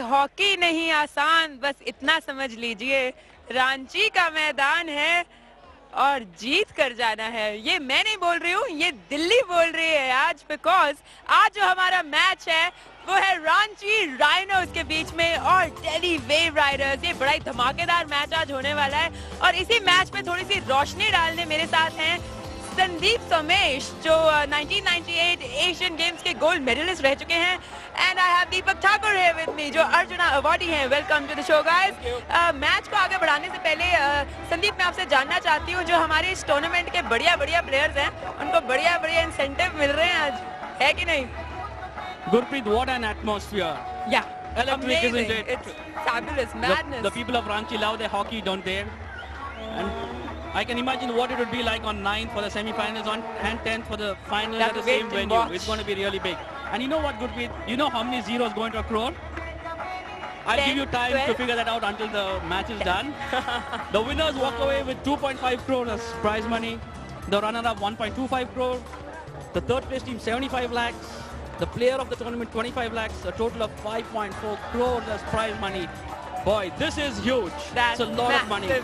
Hockey नहीं आसान, बस इतना समझ लीजिए, रांची का मैदान है और जीत कर जाना है। ये मैं नहीं बोल रही हूँ, ये दिल्ली बोल रही है आज, बिकॉज आज जो हमारा मैच है वो है रांची राइनोज के बीच में और दिल्ली वेव राइडर्स। ये बड़ा ही धमाकेदार मैच आज होने वाला है और इसी मैच में थोड़ी सी रोशनी डालने मेरे साथ हैं संदीप सोमेश, जो 1998 एशियन गेम्स के गोल्ड मेडलिस्ट रह चुके हैं, and I have Deepak Thakur है विद मी, जो अर्जुना अवार्डी हैं। Welcome to the show guys. Match को आगे बढ़ाने से पहले संदीप, मैं आपसे जानना चाहती हूँ, जो हमारे इस टूर्नामेंट के बढ़िया प्लेयर्स हैं, उनको बढ़िया इंसेंटिव मिल रहे हैं आज, है कि नहीं? Gurpreet, what an atmosphere! Yeah, Electric, amazing. isn't it? It's fabulous, madness. The people of Ranchi love their hockey, don't they? And I can imagine what it would be like on 9th for the semi-finals, on and 10th for the finals at the same venue. Watch. It's going to be really big. And you know what, Gurpreet? You know how many zeros going to a crore? I'll 10, give you time 12. to figure that out until the match is done. The winners walk away with 2.5 crores as prize money. The runner-up 1.25 crore. The third place team 75 lakhs. The player of the tournament 25 lakhs. A total of 5.4 crores as prize money. Boy, this is huge. That's a lot of money.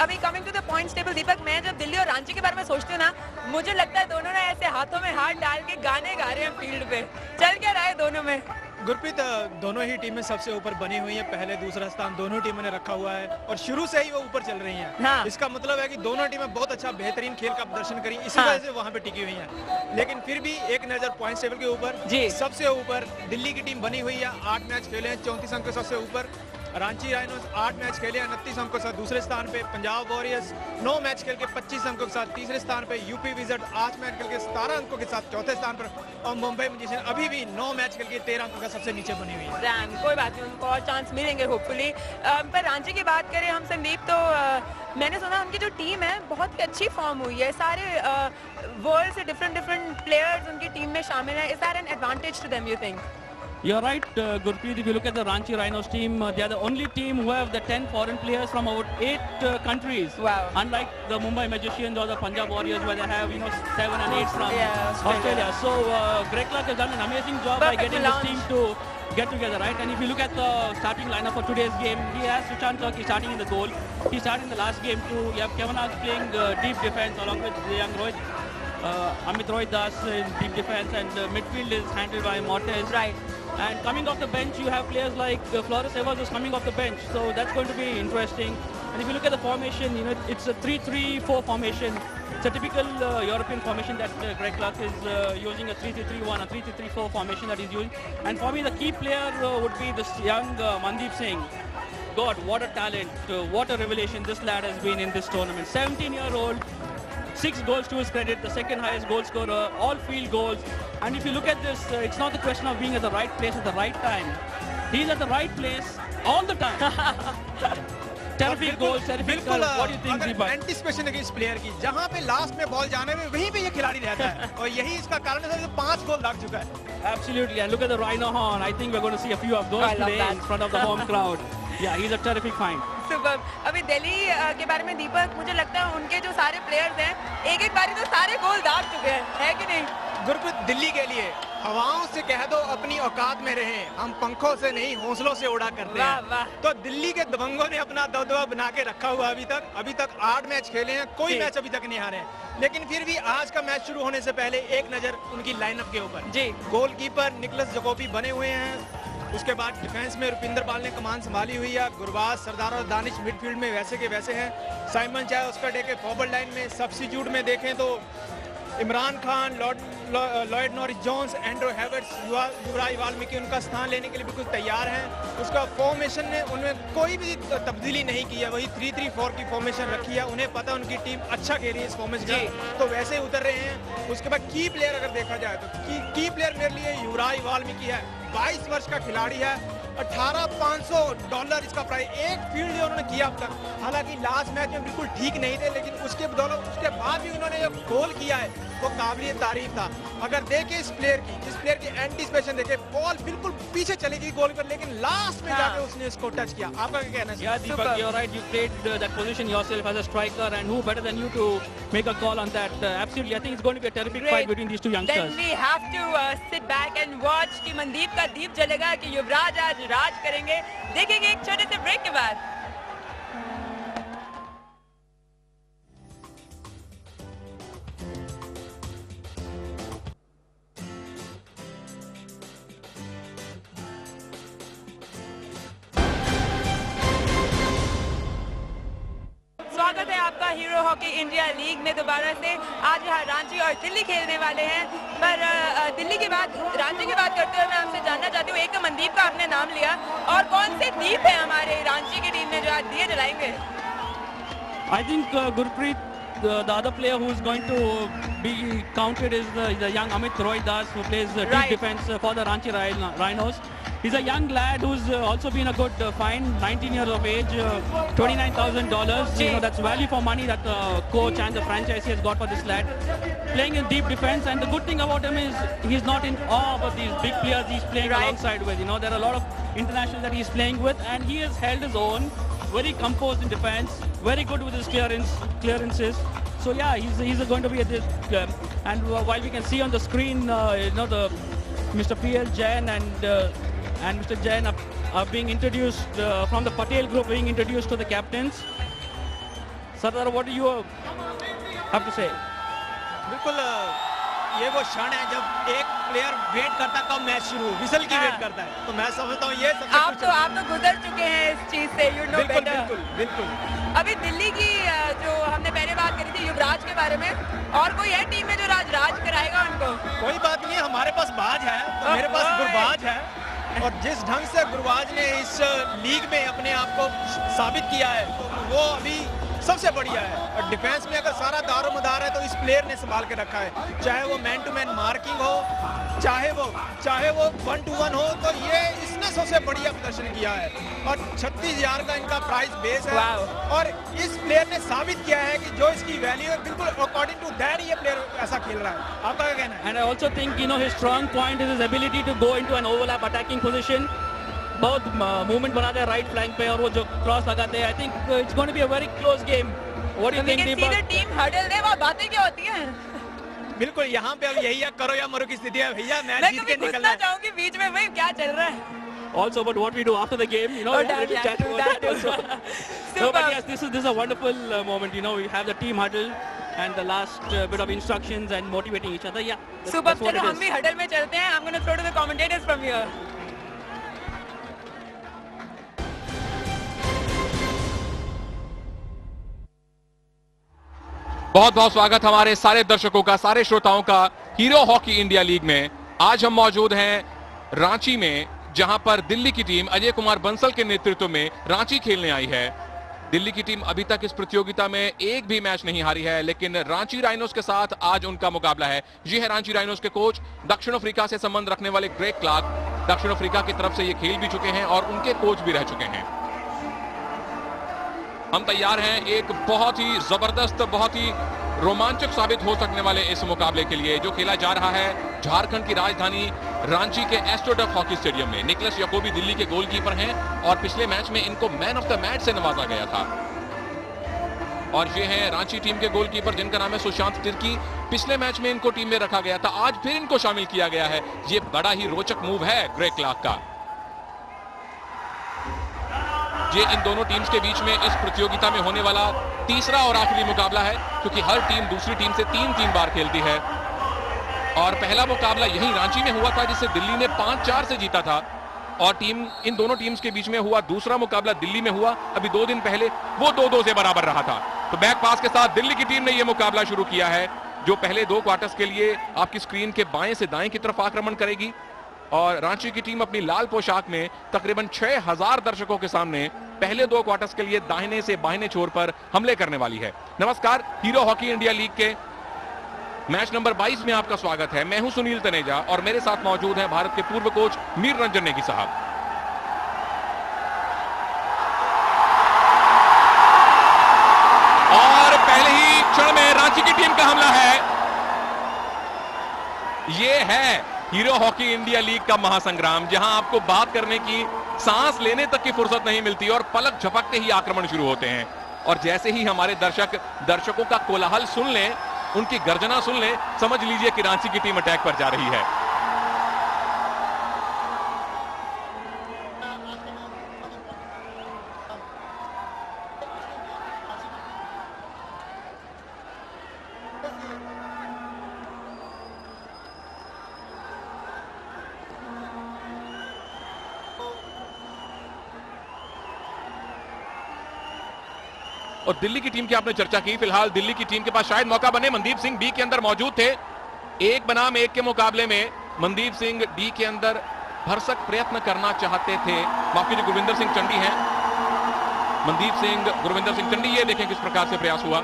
अभी coming to the points table, Deepak, मैं जब दिल्ली और रांची के बारे में सोचती हूँ ना, मुझे लगता है दोनों ने ऐसे हाथों में हाथ डाल के गाने गा रहे हैं फील्ड पे। चल क्या रहा है दोनों में? गुरप्रीत, दोनों ही टीमें सबसे ऊपर बनी हुई हैं, पहले दूसरा स्थान दोनों टीमों ने रखा हुआ है और शुरू से ही वो ऊपर चल रही हैं। हाँ। इसका मतलब है कि दोनों टीमें बहुत अच्छा बेहतरीन खेल का प्रदर्शन करी, इसी वजह से वहां पे टिकी हुई हैं। लेकिन फिर भी एक नजर पॉइंट्स टेबल के ऊपर, सबसे ऊपर दिल्ली की टीम बनी हुई है, 8 मैच खेले हैं, 34 अंक सबसे ऊपर। रांची राइनोज 8 मैच खेले 29 अंकों के साथ दूसरे स्थान पे। पंजाब वॉरियर्स 9 मैच खेल के 25 अंकों के साथ तीसरे स्थान पे। यूपी विजर्ड 8 मैच खेल के 17 अंकों के साथ चौथे स्थान पर। और मुंबई मैजिशियन अभी भी 9 मैच खेल के 13 अंकों का सबसे नीचे बनी हुई है। कोई बात नहीं, उनको और चांस मिलेंगे होपफुली। पर रांची की बात करें हम संदीप, तो मैंने सुना उनकी जो टीम है बहुत ही अच्छी फॉर्म हुई है, सारे वर्ल्ड से डिफरेंट प्लेयर्स उनकी टीम में शामिल हैं। Is that an advantage to them, you think? You're right, Gurpreet. If you look at the Ranchi Rhinos team, they are the only team who have the 10 foreign players from about 8 countries. Wow. Unlike the Mumbai Magicians or the Punjab Warriors, where they have 7 and 8 from Australia. So Greg Clark has done an amazing job by getting this team to get together, right? And if you look at the starting lineup for today's game, he has Sushant Turkey starting in the goal. He started in the last game too. You have Kevin Hart playing deep defense along with the young Rohit. Amit Rohit Das in deep defense, and midfield is handled by Mortes. Right. And coming off the bench, you have players like Floris Evers is coming off the bench, so that's going to be interesting. And if you look at the formation, you know, it's a 3-3-4 formation. It's a typical European formation that Greg Clark is using, a 3-3-3-1, a 3-3-3-4 formation that he's using. And for me, the key player would be this young Mandeep Singh. God, what a talent, what a revelation this lad has been in this tournament. 17-year-old. 6 goals to his credit, the second highest goal scorer, all field goals. And if you look at this, it's not a question of being at the right place at the right time. He's at the right place all the time. Terrific goals, terrific goals. What do you think, Deepak? Anticipation है इस player की, जहां पे last में ball जाने में वहीं पे ये खिलाड़ी रहता है और यही इसका कारण है कि 5 गोल लग चुका है। Absolutely, and look at the Rhino horn. I think we're going to see a few of those today in front of the home crowd. Yeah, he's a terrific find. Super. अभी दिल्ली के बारे में दीपक, मुझे लगता है उनके जो सारे प्लेयर्स हैं एक बारी तो सारे गोल दाग चुके हैं, है कि नहीं? गुरप्रीत, दिल्ली के लिए हवाओं से कह दो अपनी औकात में रहें, हम पंखों से नहीं हौसलों से उड़ा करते हैं। तो दिल्ली के दबंगों ने अपना दबदबा बना के रखा हुआ अभी तक 8 मैच खेले हैं, कोई मैच अभी तक नहीं हारे। लेकिन फिर भी आज का मैच शुरू होने से पहले एक नजर उनकी लाइनअप के ऊपर। गोलकीपर निकलस जकोपी बने हुए हैं, उसके बाद डिफेंस में रुपिंदर पाल ने कमान संभाली हुई है, गुरबाज, सरदार और दानिश मिडफील्ड में वैसे के वैसे हैं। साइमन चाहे उसका डेके फॉरवर्ड लाइन में। सब्स्टिट्यूट में देखें तो Imran Khan, Lloyd Norris Jones, Andrew हेवर्ट्स, युवराज वाल्मीकि उनका स्थान लेने के लिए बिल्कुल तैयार हैं। उसका फॉर्मेशन ने उनमें कोई भी तब्दीली नहीं की है, वही 3-3-4 की फॉर्मेशन रखी है। उन्हें पता उनकी टीम अच्छा खेल रही है इस फॉर्मेशन में, तो वैसे ही उतर रहे हैं। उसके बाद की प्लेयर अगर देखा जाए तो की प्लेयर मेरे लिए युवराज वाल्मीकि है। 22 वर्ष का खिलाड़ी है, $18,500 इसका प्राइस, एक फील्ड जो उन्होंने किया अब तक। हालांकि लास्ट मैच में बिल्कुल ठीक नहीं थे, लेकिन उसके बदौलत उसके बाद भी उन्होंने जो गोल किया है वो काबिल तारीफ था। अगर देखें इस प्लेयर की एंटीसिपेशन देखें, बॉल बिल्कुल पीछे चली गई गोल पर, लेकिन लास्ट में जाके उसने इसको टच किया। आपका क्या कहना है? Yeah, Deepak, you're right. You played that position yourself as a striker, and who better than you to make a call on that? Absolutely, I think it's going to be a terrific fight between these two youngsters. Then we have to sit back and watch कि मनदीप का दीप जलेगा कि युवराज आज राज करेंगे। देखेंगे एक छोटे से ब्रेक के बाद। स्वागत है आपका हीरो हॉकी इंडिया लीग में दोबारा से। आज यहाँ रांची और दिल्ली खेलने वाले हैं, पर दिल्ली के बाद रांची की बात करते हुए मैं आपसे जानना चाहती हूँ, एक तो मनदीप का आपने नाम लिया, और कौन से दीप है हमारे रांची की टीम में जो आज दिए जलाएंगे? I think Gurpreet, the other player who is going to be counted is the young Amit Roy Das, who plays deep defense for the Ranchi Rhinos. He's a young lad who's also been a good find, 19 years of age, $29,000. You know, that's value for money that the coach and the franchise has got for this lad. Playing in deep defense, and the good thing about him is he's not in awe of these big players he's playing alongside with. You know, there are a lot of internationals that he's playing with, and he has held his own, very composed in defense, very good with his clearances. So yeah, he's going to be at this, and while we can see on the screen, you know, the Mr. P.L. Jain and Mr. Jain are being introduced from the Patel group, being introduced to the captains. Sardar, what do you have to say? बिल्कुल ये वो क्षण है जब एक player wait करता है कब मैच शुरू, विसल की वेट करता है। तो मैं समझता हूँ ये सबसे आप तो गुजर चुके हैं इस चीज से, यू नो बेटर। बिल्कुल। अभी दिल्ली की जो हमने पहले बात करी थी युवराज के बारे में, और कोई है टीम में जो राज कराएगा उनको? कोई बात नहीं, हमारे पास बाज है, तो मेरे पास गुरबाज है, और जिस ढंग से गुरबाज ने इस लीग में अपने आप को साबित किया है, तो वो अभी सबसे बढ़िया है। और डिफेंस में अगर सारा दारोमदार है तो इस प्लेयर ने संभाल के रखा है, चाहे वो मैन टू मैन मार्किंग हो, चाहे वो 1-to-1 हो, तो ये इसने सबसे बढ़िया प्रदर्शन किया है। और 36,000 का इनका प्राइस बेस है, और इस प्लेयर ने साबित किया है कि जो इसकी वैल्यू है बिल्कुल अकॉर्डिंग टू दैट ये प्लेयर ऐसा खेल रहा है। आपका क्या कहना है? And I also think, you know, his strong point is his ability to go into an overlap attacking position. बहुत मूवमेंट बनाते हैं राइट फ्लैंक पे, और वो जो क्रॉस लगाते हैं, I think it's going to be a very close game. What do you think Deepak? Team huddle दे, वो बातें क्या होती हैं? बिल्कुल, यहाँ पे अब यही है, करो या मरो की स्थिति है भैया, मैच जीत के निकलना है। मैं चाहूंगी बीच में भाई क्या चल रहा है। Also, but what we do after the game, you know, we have a little chat about that also. No, but yes, this is a wonderful moment. You know, we have the team huddle and the last bit of instructions and motivating each other. Yeah, super. चलो हम भी huddle में चलते हैं. I'm going to throw to the commentators from here. बहुत बहुत स्वागत हमारे सारे दर्शकों का, सारे श्रोताओं का हीरो हॉकी इंडिया लीग में। आज हम मौजूद हैं रांची में, जहां पर दिल्ली की टीम अजय कुमार बंसल के नेतृत्व में रांची खेलने आई है। दिल्ली की टीम अभी तक इस प्रतियोगिता में एक भी मैच नहीं हारी है, लेकिन रांची राइनोस के साथ आज उनका मुकाबला है। ये है रांची राइनोस के कोच, दक्षिण अफ्रीका से संबंध रखने वाले ग्रेग क्लार्क। दक्षिण अफ्रीका की तरफ से ये खेल भी चुके हैं और उनके कोच भी रह चुके हैं। हम तैयार हैं एक बहुत ही जबरदस्त, बहुत ही रोमांचक साबित हो सकने वाले इस मुकाबले के लिए, जो खेला जा रहा है झारखंड की राजधानी रांची के एस्ट्रोटर्फ हॉकी स्टेडियम में। निकलस याकोबी दिल्ली के गोलकीपर हैं और पिछले मैच में इनको मैन ऑफ द मैच से नवाजा गया था। और ये हैं रांची टीम के गोलकीपर, जिनका नाम है सुशांत तिर्की। पिछले मैच में इनको टीम में रखा गया था, आज फिर इनको शामिल किया गया है। ये बड़ा ही रोचक मूव है ग्रेग क्लार्क का। ये इन दोनों टीम्स के बीच में इस प्रतियोगिता में होने वाला तीसरा और आखिरी मुकाबला है, क्योंकि हर टीम दूसरी टीम से 3-3 बार खेलती है। और पहला मुकाबला यहीं रांची में हुआ था, जिसे दिल्ली ने 5-4 से जीता था। और इन दोनों टीम्स के बीच में हुआ दूसरा मुकाबला दिल्ली में हुआ अभी 2 दिन पहले, वो 2-2 से बराबर रहा था। तो बैक पास के साथ दिल्ली की टीम ने यह मुकाबला शुरू किया है, जो पहले 2 क्वार्टर्स के लिए आपकी स्क्रीन के बाएं से दाएं की तरफ आक्रमण करेगी। और रांची की टीम अपनी लाल पोशाक में तकरीबन 6000 दर्शकों के सामने पहले 2 क्वार्टर्स के लिए दाहिने से बाहिने छोर पर हमले करने वाली है। नमस्कार, हीरो हॉकी इंडिया लीग के मैच नंबर 22 में आपका स्वागत है। मैं हूं सुनील तनेजा और मेरे साथ मौजूद हैं भारत के पूर्व कोच मीर रंजन नेगी साहब। क्षण में रांची की टीम का हमला है। ये है हीरो हॉकी इंडिया लीग का महासंग्राम, जहां आपको बात करने की, सांस लेने तक की फुर्सत नहीं मिलती और पलक झपकते ही आक्रमण शुरू होते हैं। और जैसे ही हमारे दर्शकों का कोलाहल सुन लें, उनकी गर्जना सुन लें, समझ लीजिए कि रांची की टीम अटैक पर जा रही है। और दिल्ली की टीम की आपने चर्चा की, फिलहाल दिल्ली की टीम के पास शायद मौका बने। मनदीप सिंह डी के अंदर मौजूद थे। 1 बनाम 1 के मुकाबले में मनदीप सिंह डी के अंदर भरसक प्रयत्न करना चाहते थे। माफ कीजिए, गुरविंदर सिंह चंडी हैं। मनदीप सिंह, गुरविंदर सिंह चंडी, ये देखें किस प्रकार से प्रयास हुआ।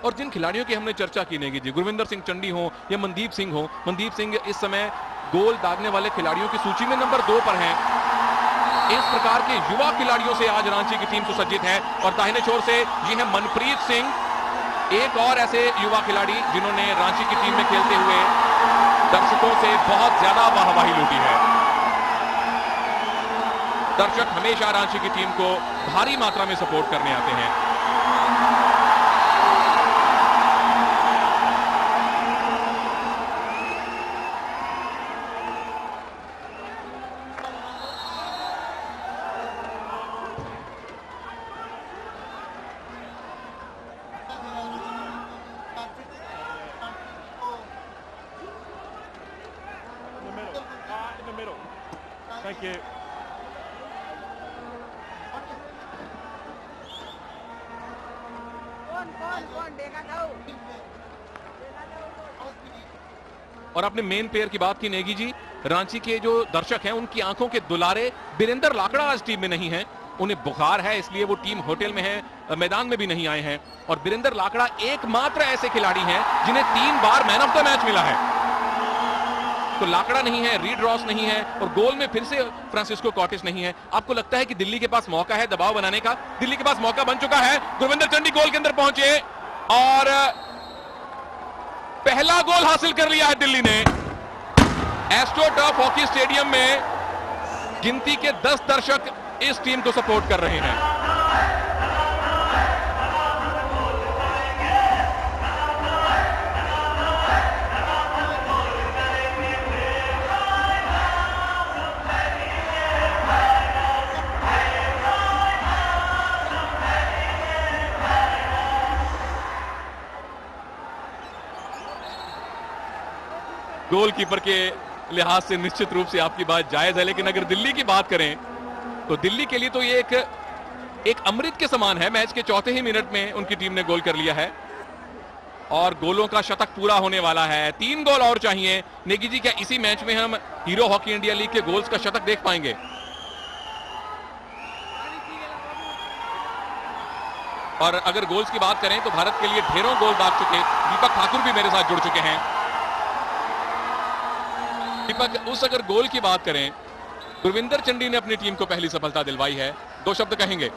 और जिन खिलाड़ियों की हमने चर्चा की नेगी जी, गुरविंदर सिंह चंडी हो या मनदीप सिंह हो, मनदीप सिंह इस समय गोल दागने वाले खिलाड़ियों की सूची में नंबर 2 पर हैं। इस प्रकार के युवा खिलाड़ियों से आज रांची की टीम सुसज्जित है। और दाहिने छोर से ये है मनप्रीत सिंह, एक और ऐसे युवा खिलाड़ी जिन्होंने रांची की टीम में खेलते हुए दर्शकों से बहुत ज्यादा वाहवाही लूटी है। दर्शक हमेशा रांची की टीम को भारी मात्रा में सपोर्ट करने आते हैं। Thank you. और आपने मेन प्लेयर की बात की नेगी जी, रांची के जो दर्शक हैं उनकी आंखों के दुलारे बीरेंद्र लाकड़ा आज टीम में नहीं है। उन्हें बुखार है, इसलिए वो टीम होटल में है, मैदान में भी नहीं आए हैं। और बीरेंद्र लाकड़ा एकमात्र ऐसे खिलाड़ी हैं जिन्हें 3 बार मैन ऑफ द मैच मिला है। तो लाकड़ा नहीं है, रीड रॉस नहीं है, और गोल में फिर से फ्रांसिस्को कॉर्टिस नहीं है। आपको लगता है कि दिल्ली के पास मौका है दबाव बनाने का? दिल्ली के पास मौका बन चुका है। गुरविंदर चंडी गोल के अंदर पहुंचे और पहला गोल हासिल कर लिया है दिल्ली ने। एस्ट्रो टर्फ हॉकी स्टेडियम में गिनती के 10 दर्शक इस टीम को सपोर्ट कर रहे हैं। गोलकीपर के लिहाज से निश्चित रूप से आपकी बात जायज है, लेकिन अगर दिल्ली की बात करें तो दिल्ली के लिए तो ये एक अमृत के समान है। मैच के चौथे ही मिनट में उनकी टीम ने गोल कर लिया है और गोलों का शतक पूरा होने वाला है। 3 गोल और चाहिए। नेगी जी, क्या इसी मैच में हम हीरो हॉकी इंडिया लीग के गोल्स का शतक देख पाएंगे? और अगर गोल्स की बात करें तो भारत के लिए ढेरों गोल दाग चुके दीपक ठाकुर भी मेरे साथ जुड़ चुके हैं। दीपक, उस अगर गोल की बात करें, गुरविंदर चंडी ने अपनी टीम को पहली सफलता दिलवाई है, 2 शब्द कहेंगे?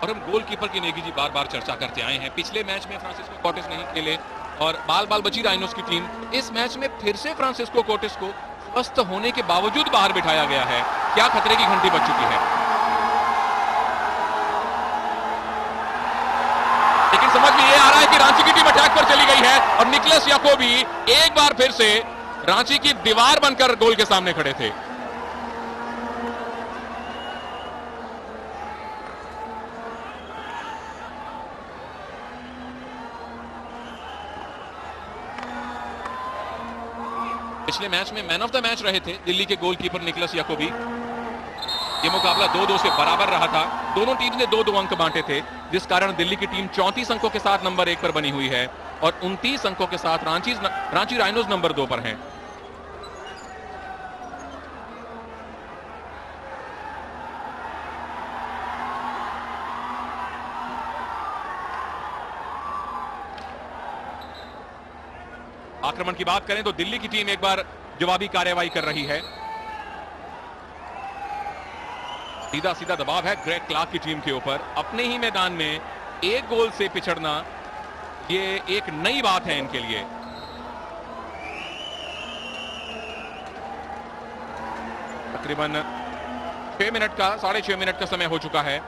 और हम गोलकीपर की नेगी जी बार बार चर्चा करते आए हैं। पिछले मैच में फ्रांसिस्को कॉर्टिस नहीं खेले और बाल बची राइनोस की टीम। इस मैच में फिर से फ्रांसिस्को कॉर्टिस को स्वस्थ होने के बावजूद बाहर बिठाया गया है। क्या खतरे की घंटी बज चुकी है? लेकिन समझ में ये आ रहा है कि रांची की टीम अटैक पर चली गई है और निकलस याकोबी एक बार फिर से रांची की दीवार बनकर गोल के सामने खड़े थे। पिछले मैच में मैन ऑफ द मैच रहे थे दिल्ली के गोलकीपर निकलस याकोबी। ये मुकाबला 2-2 से बराबर रहा था। दोनों टीम ने 2-2 अंक बांटे थे, जिस कारण दिल्ली की टीम 34 अंकों के साथ नंबर 1 पर बनी हुई है और 29 अंकों के साथ रांची राइनोज नंबर 2 पर हैं। आक्रमण की बात करें तो दिल्ली की टीम एक बार जवाबी कार्यवाही कर रही है। सीधा सीधा दबाव है ग्रेग क्लार्क की टीम के ऊपर। अपने ही मैदान में एक गोल से पिछड़ना ये एक नई बात है इनके लिए। तकरीबन 6.5 मिनट का समय हो चुका है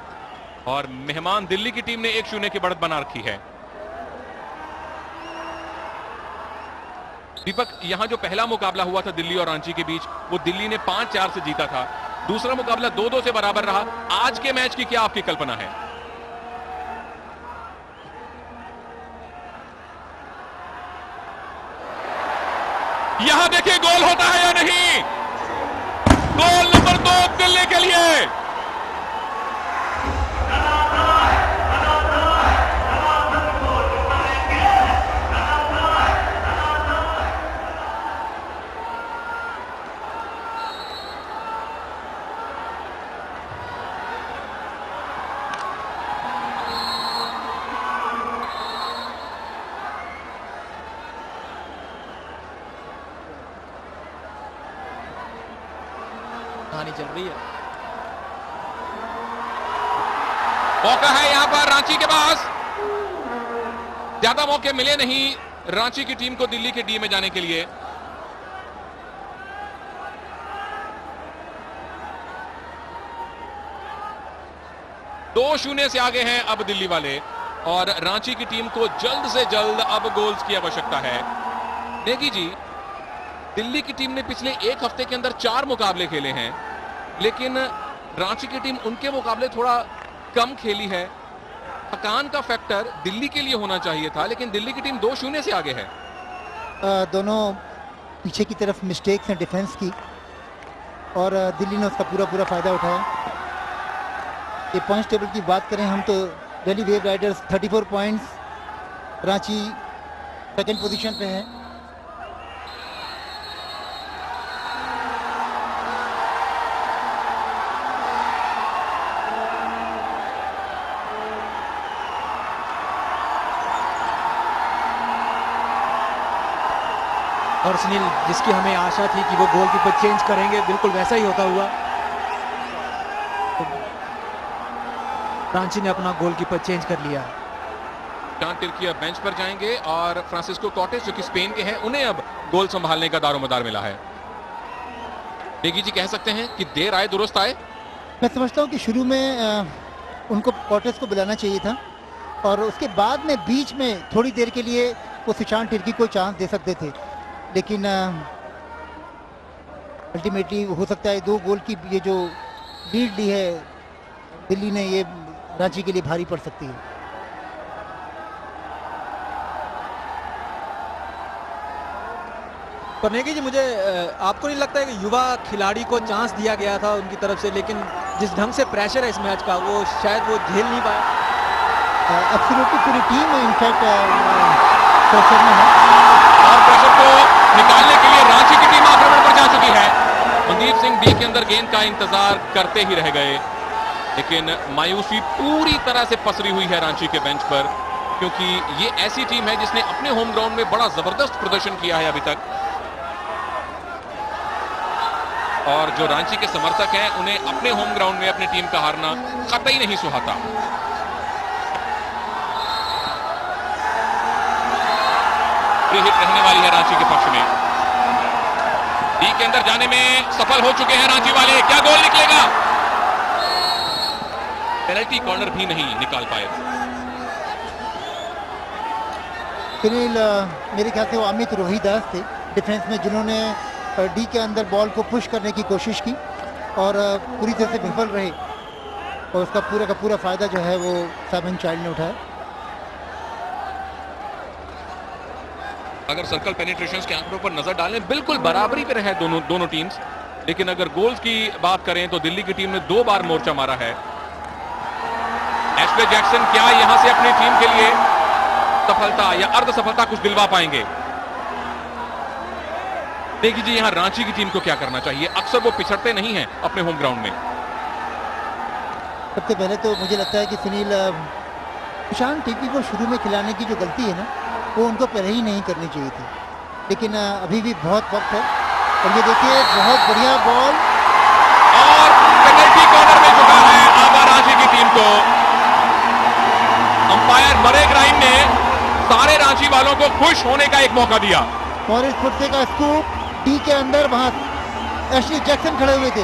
और मेहमान दिल्ली की टीम ने 1-0 की बढ़त बना रखी है। दीपक, यहां जो पहला मुकाबला हुआ था दिल्ली और रांची के बीच, वो दिल्ली ने 5-4 से जीता था। दूसरा मुकाबला 2-2 से बराबर रहा। आज के मैच की क्या आपकी कल्पना है? यहां देखिए गोल होता है या नहीं। गोल नंबर 2 दिल्ली के लिए। कहानी चल रही है। मौका है यहां पर रांची के पास। ज्यादा मौके मिले नहीं रांची की टीम को दिल्ली के डी में जाने के लिए। दो 0 से आगे हैं अब दिल्ली वाले और रांची की टीम को जल्द से जल्द अब गोल्स की आवश्यकता है। नेगी जी, दिल्ली की टीम ने पिछले एक हफ्ते के अंदर 4 मुकाबले खेले हैं, लेकिन रांची की टीम उनके मुकाबले थोड़ा कम खेली है। थकान का फैक्टर दिल्ली के लिए होना चाहिए था, लेकिन दिल्ली की टीम 2-0 से आगे है। दोनों पीछे की तरफ मिस्टेक्स हैं डिफेंस की और दिल्ली ने उसका पूरा फायदा उठाया। ये पॉइंट्स टेबल की बात करें हम तो Delhi wave Riders 34 points, Ranchi second position पे है। और सुनील, जिसकी हमें आशा थी कि वो गोलकीपर चेंज करेंगे, बिल्कुल वैसा ही होता हुआ। तो रांची ने अपना गोलकीपर चेंज कर लिया। जॉन टिर्की अब बेंच पर जाएंगे और फ्रांसिस्को कॉटेस जो कि स्पेन के हैं, उन्हें अब गोल संभालने का दारोमदार मिला है। बेगी जी, कह सकते हैं कि देर आए दुरुस्त आए। मैं समझता हूँ कि शुरू में उनको कॉटेस को बुलाना चाहिए था और उसके बाद में बीच में थोड़ी देर के लिए वो सुशांत टिर्की को चांस दे सकते थे, लेकिन अल्टीमेटली हो सकता है 2 गोल की ये जो लीड ली है दिल्ली ने, ये रांची के लिए भारी पड़ सकती है। नेगी जी, मुझे आपको नहीं लगता है कि युवा खिलाड़ी को चांस दिया गया था उनकी तरफ से, लेकिन जिस ढंग से प्रेशर है इस मैच का, वो शायद वो झेल नहीं पाया। एब्सोल्युटली पूरी टीम इनफैक्ट प्रेशर में है और प्रेशर को निकालने के लिए रांची की टीम आक्रमण पर जा चुकी है। मनदीप सिंह डी के अंदर गेंद का इंतजार करते ही रह गए, लेकिन मायूसी पूरी तरह से पसरी हुई है रांची के बेंच पर, क्योंकि ये ऐसी टीम है जिसने अपने होम ग्राउंड में बड़ा जबरदस्त प्रदर्शन किया है अभी तक और जो रांची के समर्थक हैं उन्हें अपने होम ग्राउंड में अपनी टीम का हारना कतई नहीं सुहाता। फ्री हिट रहने वाली है रांची के पक्ष में। डी के अंदर जाने में सफल हो चुके हैं रांची वाले। क्या गोल निकलेगा? पेनल्टी कॉर्नर भी नहीं निकाल पाए। सुनील, मेरे ख्याल से वो अमित रोहिदास थे डिफेंस में, जिन्होंने डी के अंदर बॉल को पुश करने की कोशिश की और पूरी तरह से विफल रहे और उसका पूरा का पूरा फायदा जो है वो साबिन चाइल्ड ने उठाया। अगर सर्कल पेनिट्रेशंस के आंकड़ों पर नजर डालें, बिल्कुल बराबरी पे रहे दोनों टीम्स, लेकिन अगर गोल्स की बात करें तो दिल्ली की टीम ने 2 बार मोर्चा मारा है एशले जैक्सन क्या यहां से अपनी टीम के लिए सफलता या अर्ध सफलता कुछ दिलवा पाएंगे? देखिए जी यहां रांची की टीम को क्या करना चाहिए। अक्सर वो पिछड़ते नहीं हैं अपने होम ग्राउंड में। सबसे पहले तो मुझे लगता है कि सुनील ईशान टीपी को शुरू में खिलाने की जो गलती है ना, वो उनको पहले ही नहीं करनी चाहिए थी, लेकिन अभी भी बहुत वक्त है। और ये देखिए बहुत बढ़िया बॉल और पेनल्टी कॉर्नर में चुका है आबा रांची की टीम को। अंपायर मरे ग्राइम ने सारे रांची वालों को खुश होने का एक मौका दिया। मॉरिस फुटसे का स्कूप डी के अंदर, वहां एशली जैक्सन खड़े हुए थे,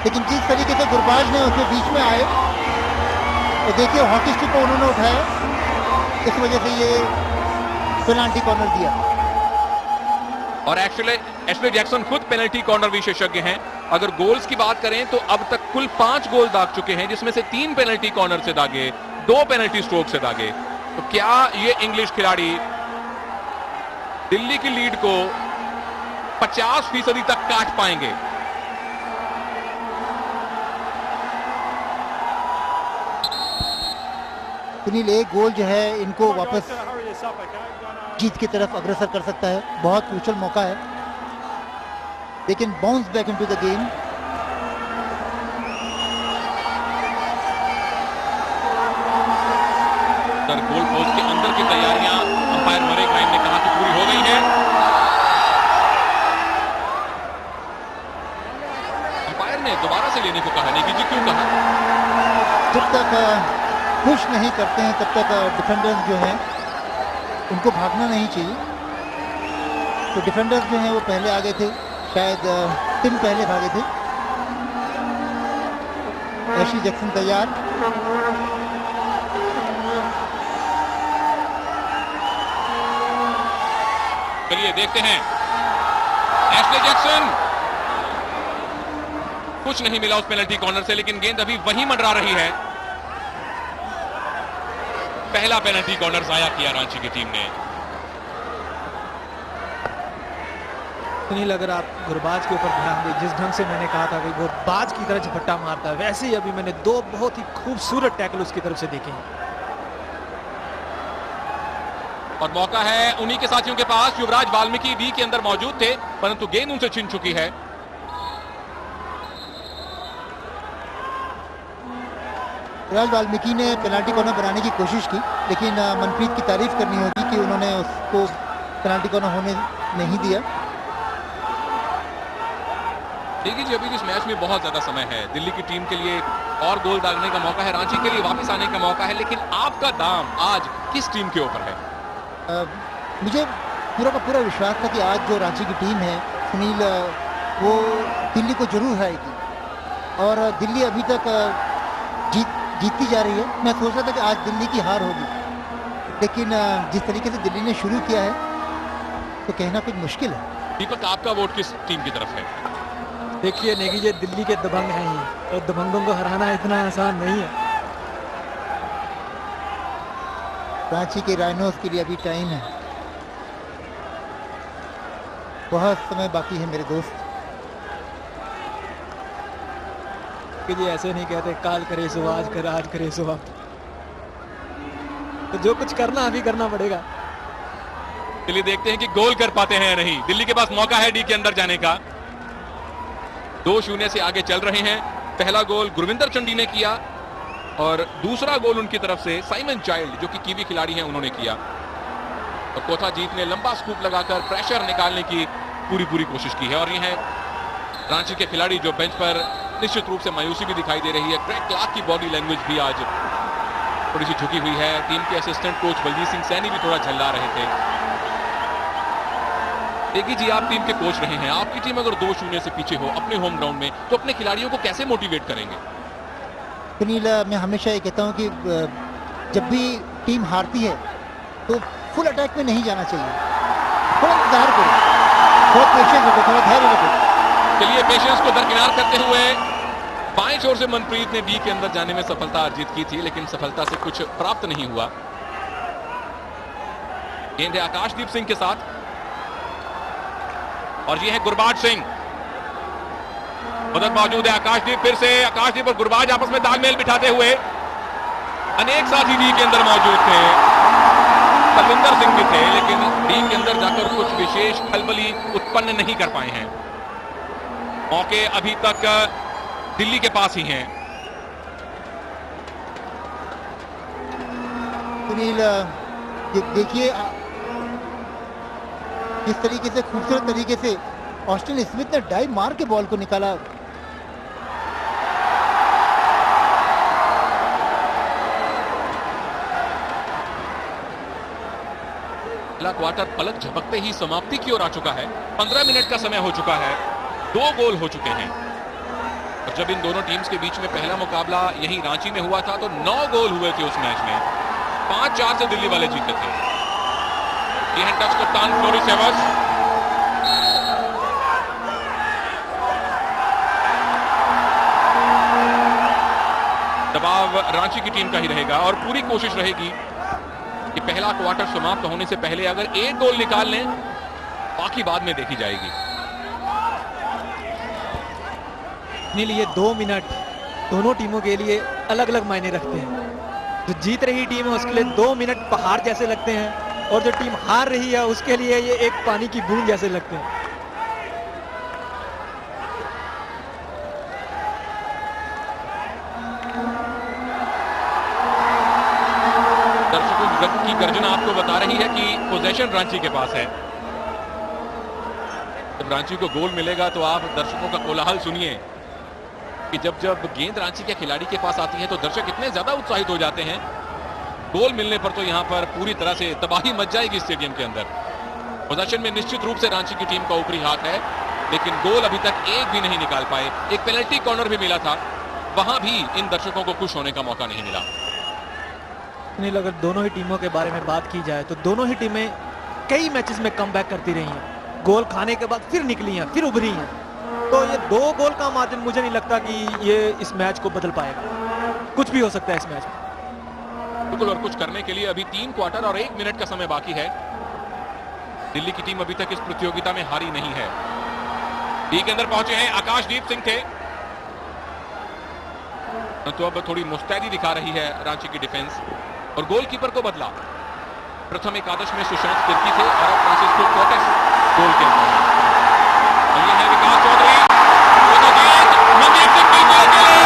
लेकिन जिस तरीके से गुरबाज ने उसके बीच में आए तो देखिए हॉकी स्टिक को उन्होंने उठाया, इस वजह से ये पेनल्टी कॉर्नर दिया। और एक्चुअली एशले जैक्सन खुद पेनल्टी कॉर्नर विशेषज्ञ हैं। अगर गोल्स की बात करें तो अब तक कुल 5 गोल दाग चुके हैं, जिसमें से 3 पेनल्टी कॉर्नर से दागे, 2 पेनल्टी स्ट्रोक से दागे। तो क्या ये इंग्लिश खिलाड़ी दिल्ली की लीड को 50% तक काट पाएंगे? सुनील, एक गोल जो है इनको वापस जीत की तरफ अग्रसर कर सकता है। बहुत क्रूशल मौका है, लेकिन bounce back into the game. Goal post के अंदर की तैयारियां अंपायर मरे ग्राइम ने कहा कि पूरी हो गई है। अंपायर ने दोबारा से लेने को कहा, नेगी जी क्यों कहा? जब तक पुश नहीं करते हैं तब तक डिफेंडर्स जो हैं उनको भागना नहीं चाहिए। तो डिफेंडर्स जो हैं वो पहले आगे थे, शायद टिम पहले भागे थे। एशली जैक्सन तैयार, चलिए देखते हैं। एशले जैक्सन, कुछ नहीं मिला उस पेनल्टी कॉर्नर से, लेकिन गेंद अभी वहीं मंडरा रही है। पहला पेनल्टी कॉर्नर जाया किया रांची की टीम ने। सुनील, अगर आप गुरबाज के ऊपर ध्यान दें, जिस ढंग से मैंने कहा था कि वो बाज की तरह झपट्टा मारता है, वैसे ही अभी मैंने 2 बहुत ही खूबसूरत टैकल उसकी तरफ से देखे हैं। और मौका है उन्हीं के साथियों के पास। युवराज वाल्मीकि डी के अंदर मौजूद थे, परंतु गेंद उनसे छिन चुकी है। युवराज वाल्मीकि ने पेनल्टी कॉर्नर बनाने की कोशिश की, लेकिन मनप्रीत की तारीफ करनी होगी कि उन्होंने उसको पेनल्टी कॉर्नर होने नहीं दिया। देखिए जी, अभी इस मैच में बहुत ज्यादा समय है। दिल्ली की टीम के लिए और गोल दागने का मौका है, रांची के लिए वापस आने का मौका है, लेकिन आपका दाम आज किस टीम के ऊपर है? मुझे पूरा का पूरा विश्वास था कि आज जो रांची की टीम है सुनील, वो दिल्ली को जरूर हराएगी। और दिल्ली अभी तक जीतती जा रही है। मैं सोच रहा था कि आज दिल्ली की हार होगी, लेकिन जिस तरीके से दिल्ली ने शुरू किया है तो कहना कुछ मुश्किल है। दीपक, आपका वोट किस टीम की तरफ है? देखिए नेगी, ये दिल्ली के दबंग हैं ही, और दबंगों को हराना इतना आसान नहीं है। रांची के राइनोस के लिए अभी टाइम है, बहुत समय बाकी है मेरे दोस्त। कि जी ऐसे नहीं कहते काल करे सो आज कर, आज करे सो अब। तो जो कुछ करना अभी करना पड़ेगा। चलिए देखते हैं कि गोल कर पाते हैं या नहीं। दिल्ली के पास मौका है डी के अंदर जाने का। 2-0 से आगे चल रहे हैं। पहला गोल गुरविंदर चंडी ने किया और दूसरा गोल उनकी तरफ से साइमन चाइल्ड, जो कि कीवी खिलाड़ी हैं, उन्होंने किया। और कोथाजीत ने लंबा स्कूप लगाकर प्रेशर निकालने की पूरी कोशिश की है। और ये है रांची के खिलाड़ी जो बेंच पर निश्चित रूप से मायूसी भी दिखाई दे रही है। ग्रेग क्लार्क की बॉडी लैंग्वेज भी आज थोड़ी सी झुकी हुई है। टीम के असिस्टेंट कोच बलजीत सिंह सैनी भी थोड़ा झल्ला रहे थे। देखिए जी, आप टीम के कोच रहे हैं, आपकी टीम अगर 2-0 से पीछे हो अपने होम ग्राउंड में, तो अपने खिलाड़ियों को कैसे मोटिवेट करेंगे? सुनील, मैं हमेशा ये कहता हूँ कि जब भी टीम हारती है तो फुल अटैक में नहीं जाना चाहिए। थोड़ा इंतजार करो, बहुत पेशेंस रखो, थोड़ा धैर्य रखो। चलिए पेशेंस को दरकिनार करते हुए बाएं ओर से मनप्रीत ने डी के अंदर जाने में सफलता अर्जित की थी, लेकिन सफलता से कुछ प्राप्त नहीं हुआ। गेंद है आकाशदीप सिंह के साथ और ये है गुरबाज सिंह। मदद मौजूद है। आकाशदीप, फिर से आकाशदीप और गुरबाज आपस में तालमेल बिठाते हुए। अनेक साथी डी के अंदर मौजूद थे, तलविंदर सिंह भी थे, लेकिन डी के अंदर जाकर कुछ विशेष खलबली उत्पन्न नहीं कर पाए हैं। मौके अभी तक दिल्ली के पास ही हैं। सुनील, देखिए किस तरीके से खूबसूरत तरीके से ऑस्टिन स्मिथ ने डाइव मार के बॉल को निकाला। पहला क्वार्टर पलक झपकते ही समाप्ति की ओर आ चुका है। 15 मिनट का समय हो चुका है, 2 गोल हो चुके हैं। और जब इन दोनों टीम्स के बीच में पहला मुकाबला यहीं रांची में हुआ था तो 9 गोल हुए थे उस मैच में। 5-4 से दिल्ली वाले जीते थे। ये है टच कप्तान फ्लोरिस एवर्स। दबाव रांची की टीम का ही रहेगा और पूरी कोशिश रहेगी कि पहला क्वार्टर समाप्त होने से पहले अगर 1 गोल निकाल लें, बाकी बाद में देखी जाएगी। ये 2 मिनट दोनों टीमों के लिए अलग अलग मायने रखते हैं। जो जीत रही टीम है उसके लिए 2 मिनट पहाड़ जैसे लगते हैं और जो टीम हार रही है उसके लिए ये एक पानी की बूंद जैसे लगते हैं। दर्शकों की गर्जना आपको बता रही है कि पोजीशन रांची के पास है। जब रांची को गोल मिलेगा तो आप दर्शकों का कोलाहल सुनिए कि जब जब गेंद रांची के खिलाड़ी के पास आती है तो दर्शक इतने ज्यादा उत्साहित हो जाते हैं। गोल मिलने पर तो यहां पर पूरी तरह से तबाही मच जाएगी स्टेडियम के अंदर। पोजीशन में निश्चित रूप से रांची की टीम का ऊपरी हाथ है, लेकिन गोल अभी तक एक भी नहीं निकाल पाए। एक पेनल्टी कॉर्नर भी मिला था, वहां भी इन दर्शकों को खुश होने का मौका नहीं मिला। अगर दोनों ही टीमों के बारे में बात की जाए तो दोनों ही टीमें कई मैचेस में कमबैक करती रही हैं। गोल खाने के बाद फिर निकली हैं, फिर उभरी हैं। तो ये 2 गोल का मार्जिन मुझे नहीं लगता कि ये इस मैच को बदल पाएगा। कुछ भी हो सकता है इस मैच में। बिल्कुल, और कुछ करने के लिए अभी 3 क्वार्टर और 1 मिनट का समय बाकी है। दिल्ली की टीम अभी तक इस प्रतियोगिता में हारी नहीं है। डी के अंदर पहुंचे हैं आकाशदीप सिंह थे, तो अब थोड़ी मुस्तैदी दिखा रही है रांची की डिफेंस। और गोलकीपर को बदला। प्रथम एकादश में सुशांत तिर्की थे और अब फ्रांसिस्को कोटेस गोल के अंदर। ये है विकास चौधरी, मनदीप सिंह की गोल के लिए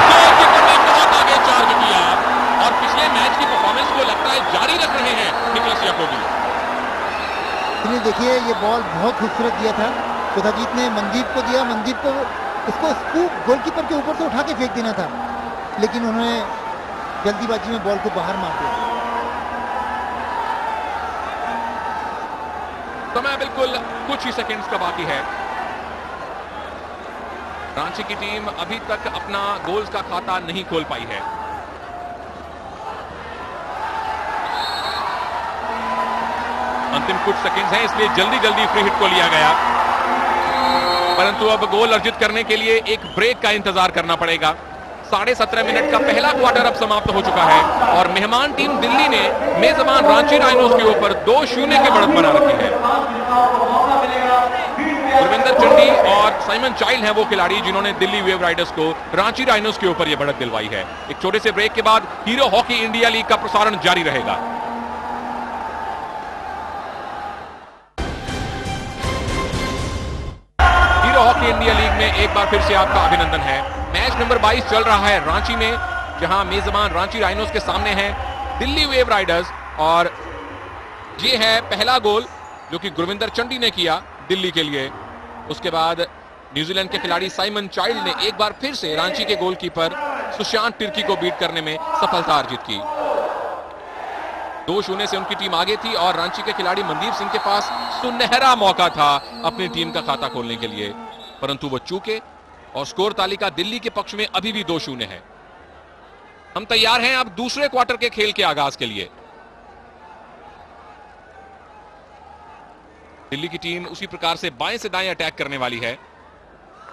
गोलकीपर ने बहुत आगे चार्ज किया और पिछले मैच की परफॉर्मेंस को लगता है जारी रख रहे हैं निकोलस याकोबी। देखिए ये बॉल बहुत खूबसूरत दिया था, सुधाजीत ने मनदीप को दिया। मनदीप को इसको स्कूप गोलकीपर के ऊपर से उठा के फेंक देना था, लेकिन उन्होंने जल्दीबाजी में बॉल को बाहर मार दिया। समय बिल्कुल कुछ ही सेकंड्स का बाकी है। रांची की टीम अभी तक अपना गोल्स का खाता नहीं खोल पाई है। अंतिम कुछ सेकंड्स हैं, इसलिए जल्दी जल्दी फ्री हिट को लिया गया, परंतु अब गोल अर्जित करने के लिए एक ब्रेक का इंतजार करना पड़ेगा। 17.5 मिनट का पहला क्वार्टर अब समाप्त हो चुका है और मेहमान टीम दिल्ली ने मेजबान रांची राइनोज के ऊपर 2-0 की बढ़त बना रखी है। गुरविंदर चंडी और साइमन चाइल्ड हैं वो खिलाड़ी जिन्होंने दिल्ली वेव राइडर्स को रांची राइनोज के ऊपर यह बढ़त दिलवाई है। एक छोटे से ब्रेक के बाद हीरो हॉकी इंडिया लीग का प्रसारण जारी रहेगा। हीरो हॉकी इंडिया लीग में एक बार फिर से आपका अभिनंदन है। मैच नंबर 22 चल रहा है रांची में, जहां मेजबान रांची राइनोज के सामने है दिल्ली वेव राइडर्स। और ये है पहला गोल जो कि गुरविंदर चंडी ने किया दिल्ली के लिए। उसके बाद न्यूजीलैंड के खिलाड़ी साइमन चाइल्ड ने एक बार फिर से रांची के गोलकीपर सुशांत तिर्की को बीट करने में सफलता अर्जित की। 2-0 से उनकी टीम आगे थी और रांची के खिलाड़ी मनदीप सिंह के पास सुनहरा मौका था अपनी टीम का खाता खोलने के लिए, परंतु वो चूके और स्कोर तालिका दिल्ली के पक्ष में अभी भी 2-0 है। हम तैयार हैं अब दूसरे क्वार्टर के खेल के आगाज के लिए। दिल्ली की टीम उसी प्रकार से बाएं से दाएं अटैक करने वाली है।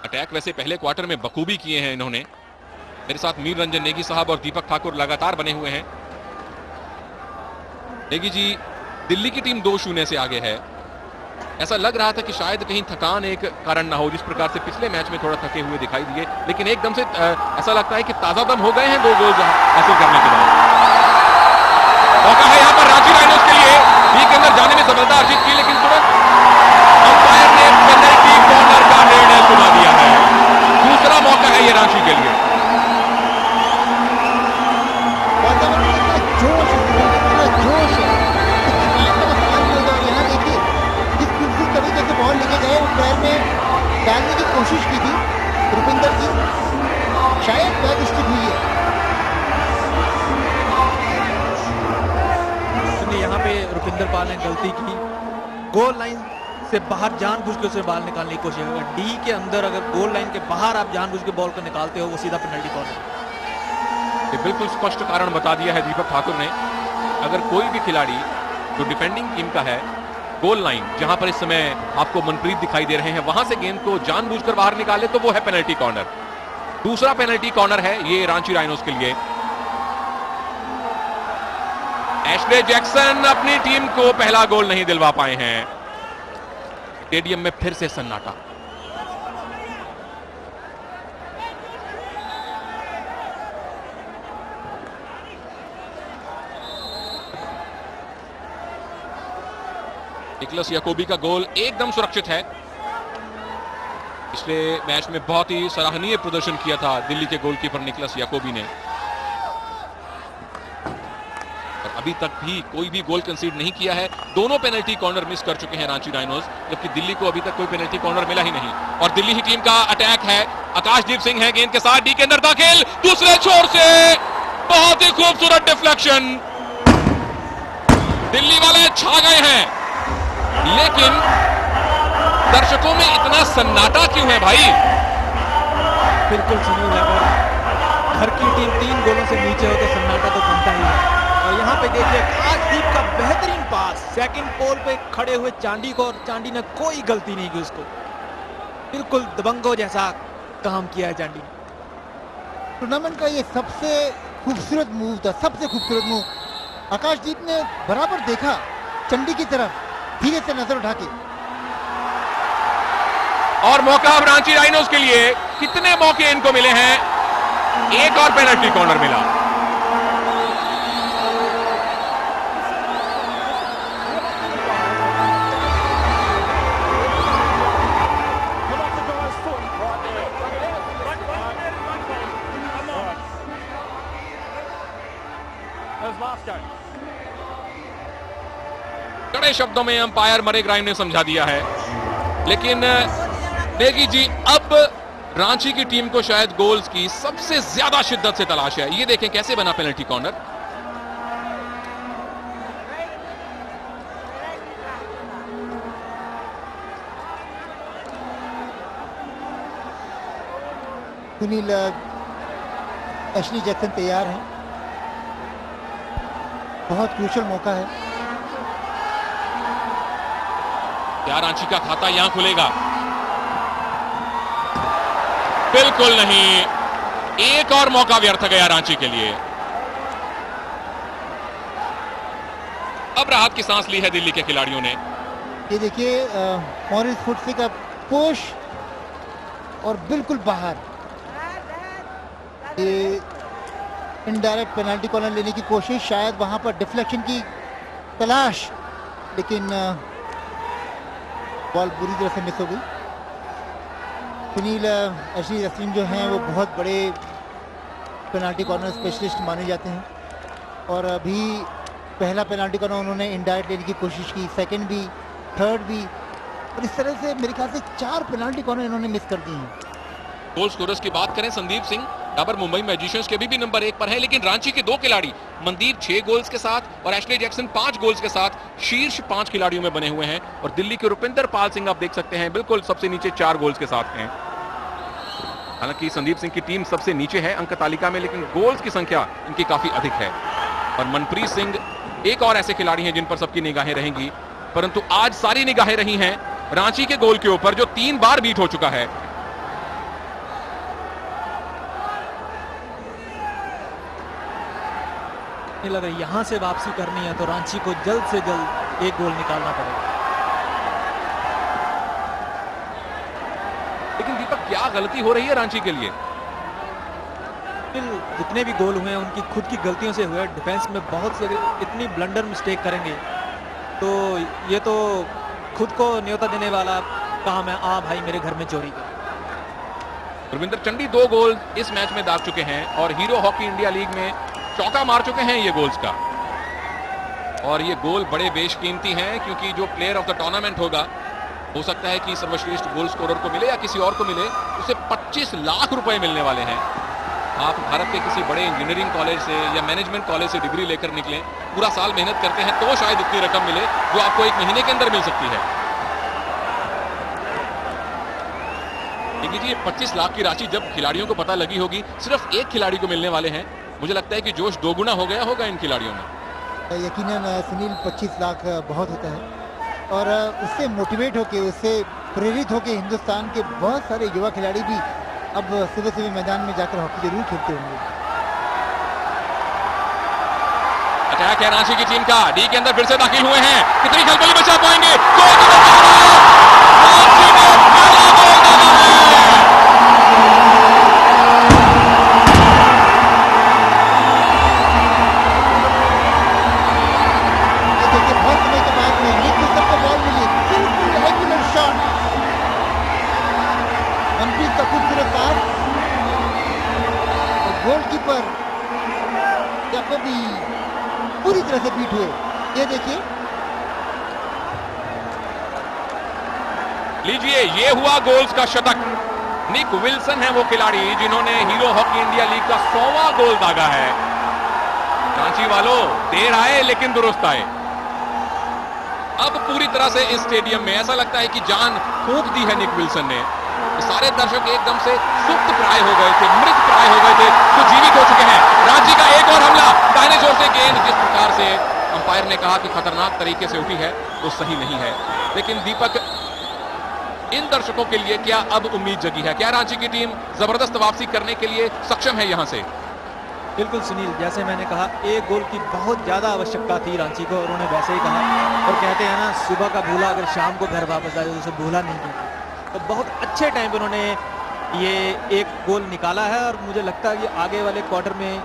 अटैक वैसे पहले क्वार्टर में बखूबी किए हैं इन्होंने। मेरे साथ मीर रंजन नेगी साहब और दीपक ठाकुर लगातार बने हुए हैं। नेगी जी, दिल्ली की टीम 2-0 से आगे है। ऐसा लग रहा था कि शायद कहीं थकान एक कारण ना हो, जिस प्रकार से पिछले मैच में थोड़ा थके हुए दिखाई दिए, लेकिन एकदम से ऐसा लगता है कि ताजा दम हो गए हैं 2 गोल हासिल करने के बाद। मौका है यहाँ पर रांची राइनोज के लिए डी के अंदर जाने में सफलता अर्जित की, लेकिन तुरंत अंपायर ने पेनल्टी कॉर्नर का निर्णय सुना दिया है। दूसरा मौका है ये रांची के लिए। बॉल लेके गए पैर में डालने की कोशिश की थी रुपिंदर की, शायद बैक स्टिक हुई है। यहाँ पे रुपिंदर पाल ने गलती की, गोल लाइन से बाहर जानबूझ के उसे बॉल निकालने की कोशिश। अगर डी के अंदर अगर गोल लाइन के बाहर आप जानबूझ के बॉल को निकालते हो, वो सीधा पेनल्टी कॉर्नर। ये बिल्कुल स्पष्ट कारण बता दिया है दीपक ठाकुर ने। अगर कोई भी खिलाड़ी जो डिफेंडिंग टीम का है, गोल लाइन जहां पर इस समय आपको मनप्रीत दिखाई दे रहे हैं, वहां से गेंद को जानबूझकर बाहर निकाले तो वो है पेनल्टी कॉर्नर। दूसरा पेनल्टी कॉर्नर है ये रांची राइनोज के लिए। एशले जैक्सन अपनी टीम को पहला गोल नहीं दिलवा पाए हैं। स्टेडियम में फिर से सन्नाटा। निकलस याकोबी का गोल एकदम सुरक्षित है। पिछले मैच में बहुत ही सराहनीय प्रदर्शन किया था दिल्ली के गोलकीपर निकलस याकोबी ने, और अभी तक भी कोई भी गोल कंसीड नहीं किया है। दोनों पेनल्टी कॉर्नर मिस कर चुके हैं रांची राइनोज, जबकि दिल्ली को अभी तक कोई पेनल्टी कॉर्नर मिला ही नहीं। और दिल्ली ही टीम का अटैक है। आकाशदीप सिंह है गेंद के साथ, डी के अंदर दाखिल, दूसरे छोर से बहुत ही खूबसूरत डिफ्लेक्शन। दिल्ली वाले छा गए हैं, लेकिन दर्शकों में इतना सन्नाटा क्यों है भाई? बिल्कुल सुनील, अगर घर की टीम 3 गोलों से नीचे हो तो सन्नाटा तो बनता ही है। और यहाँ पे देखिए आकाशदीप का बेहतरीन पास सेकंड पोल पे खड़े हुए चांडी को, और चांडी ने कोई गलती नहीं की उसको, बिल्कुल दबंगों जैसा काम किया है चांडी। टूर्नामेंट का ये सबसे खूबसूरत मूव था, सबसे खूबसूरत मूव। आकाशदीप ने बराबर देखा चंडी की तरफ, धीरे से नजर उठा के। और मौका अब रांची राइनोज के लिए। कितने मौके इनको मिले हैं? एक और पेनल्टी कॉर्नर मिला। कड़े शब्दों में अंपायर मरेक राइम ने समझा दिया है, लेकिन नेगी जी अब रांची की टीम को शायद गोल्स की सबसे ज्यादा शिद्दत से तलाश है। ये देखें कैसे बना penalty corner. Sunil, Ashley Jackson तैयार हैं, बहुत क्रूशल मौका है। क्या रांची का खाता यहां खुलेगा? बिल्कुल नहीं, एक और मौका व्यर्थ गया रांची के लिए। अब राहत की सांस ली है दिल्ली के खिलाड़ियों ने। ये देखिए मॉरिस फुटसी का पुश और बिल्कुल बाहर। ये इनडायरेक्ट पेनल्टी कॉर्नर लेने की कोशिश, शायद वहां पर डिफ्लेक्शन की तलाश, लेकिन बॉल बुरी तरह से मिस हो गई। सुनील, एशली जैक्सन जो हैं वो बहुत बड़े पेनल्टी कॉर्नर स्पेशलिस्ट माने जाते हैं, और अभी पहला पेनल्टी कॉर्नर उन्होंने इनडायरेक्ट लेने की कोशिश की, सेकंड भी, थर्ड भी, और इस तरह से मेरे ख्याल से 4 पेनल्टी कॉर्नर इन्होंने मिस कर दिए हैं। गोल स्कोरर्स की बात करें, संदीप सिंह डाबर मुंबई मैजिशियंस के भी नंबर 1 पर है, लेकिन रांची के 2 खिलाड़ी मनदीप 6 गोल्स के साथ और एशले जैक्सन 5 गोल्स के साथ शीर्ष 5 खिलाड़ियों में बने हुए हैं, और दिल्ली के रुपिंदर पाल सिंह आप देख सकते हैं बिल्कुल सबसे नीचे 4 गोल्स के साथ हैं। हालांकि संदीप सिंह की टीम सबसे नीचे है अंक तालिका में, लेकिन गोल्स की संख्या इनकी काफी अधिक है। और मनप्रीत सिंह एक और ऐसे खिलाड़ी हैं जिन पर सबकी निगाहें रहेंगी, परंतु आज सारी निगाहें रही हैं रांची के गोल के ऊपर, जो 3 बार बीट हो चुका है। अगर यहां से वापसी करनी है तो रांची को जल्द से जल्द एक गोल निकालना पड़ेगा। क्या गलती हो रही है रांची के लिए? जितने भी गोल हुए हैं उनकी खुद की गलतियों से हुए। डिफेंस में बहुत से इतनी ब्लंडर मिस्टेक करेंगे तो ये तो खुद को न्योता देने वाला काम है। भाई मेरे घर में चोरी कर। गुरविंदर चंडी 2 गोल इस मैच में दाग चुके हैं और हीरो हॉकी इंडिया लीग में चौका मार चुके हैं ये गोल्स का। और ये गोल बड़े बेशकीमती हैं क्योंकि जो प्लेयर ऑफ द टूर्नामेंट होगा, हो सकता है कि सर्वश्रेष्ठ गोल स्कोरर को मिले या किसी और को मिले, उसे 25 लाख रुपए मिलने वाले हैं। आप भारत के किसी बड़े इंजीनियरिंग कॉलेज से या मैनेजमेंट कॉलेज से डिग्री लेकर निकलें, पूरा साल मेहनत करते हैं तो शायद इतनी रकम मिले जो आपको 1 महीने के अंदर मिल सकती है। देखिए जी, 25 लाख की राशि जब खिलाड़ियों को पता लगी होगी, सिर्फ एक खिलाड़ी को मिलने वाले हैं, मुझे लगता है कि जोश दोगुना हो गया होगा इन खिलाड़ियों में। यकीनन सुनील 25 लाख बहुत होता है और उससे मोटिवेट होके, उससे प्रेरित होके हिंदुस्तान के बहुत सारे युवा खिलाड़ी भी अब सुबह सुबह मैदान में जाकर हॉकी जरूर खेलते होंगे। अटैक है रांची की टीम का, डी के अंदर फिर से दाखिल हुए हैं, कितनी खलबली बचा पाएंगे? बहुत समय के बाद में निक विल्सन को बॉल मिली, बिल्कुल रेगुलर शॉट, मनप्रीत का खूबसूरत पास और गोलकीपर भी पूरी तरह से बीट हुए। ये देखिए, लीजिए ये हुआ गोल्स का शतक। निक विल्सन है वो खिलाड़ी जिन्होंने हीरो हॉकी इंडिया लीग का 100वां गोल दागा है। रांची वालों, देर आए लेकिन दुरुस्त आए। अब पूरी तरह से इस स्टेडियम में ऐसा लगता है कि जान फूंक दी है निक विल्सन ने। सारे दर्शक एकदम से सुप्त प्राय हो गए थे, मृत प्राय हो गए थे, तो जीवित हो चुके हैं। रांची का एक और हमला, दाहिने जोर से गेंद, जिस प्रकार से अंपायर ने कहा कि खतरनाक तरीके से उठी है तो सही नहीं है। लेकिन दीपक, इन दर्शकों के लिए क्या अब उम्मीद जगी है? क्या रांची की टीम जबरदस्त वापसी करने के लिए सक्षम है यहां से? बिल्कुल सुनील, जैसे मैंने कहा, एक गोल की बहुत ज्यादा आवश्यकता थी रांची को, उन्होंने वैसे ही कहा। और कहते हैं ना, सुबह का भूला अगर शाम को घर वापस आए तो उसे भूला नहीं किया। तो बहुत अच्छे टाइम पे उन्होंने ये एक गोल निकाला है और मुझे लगता है कि आगे वाले क्वार्टर में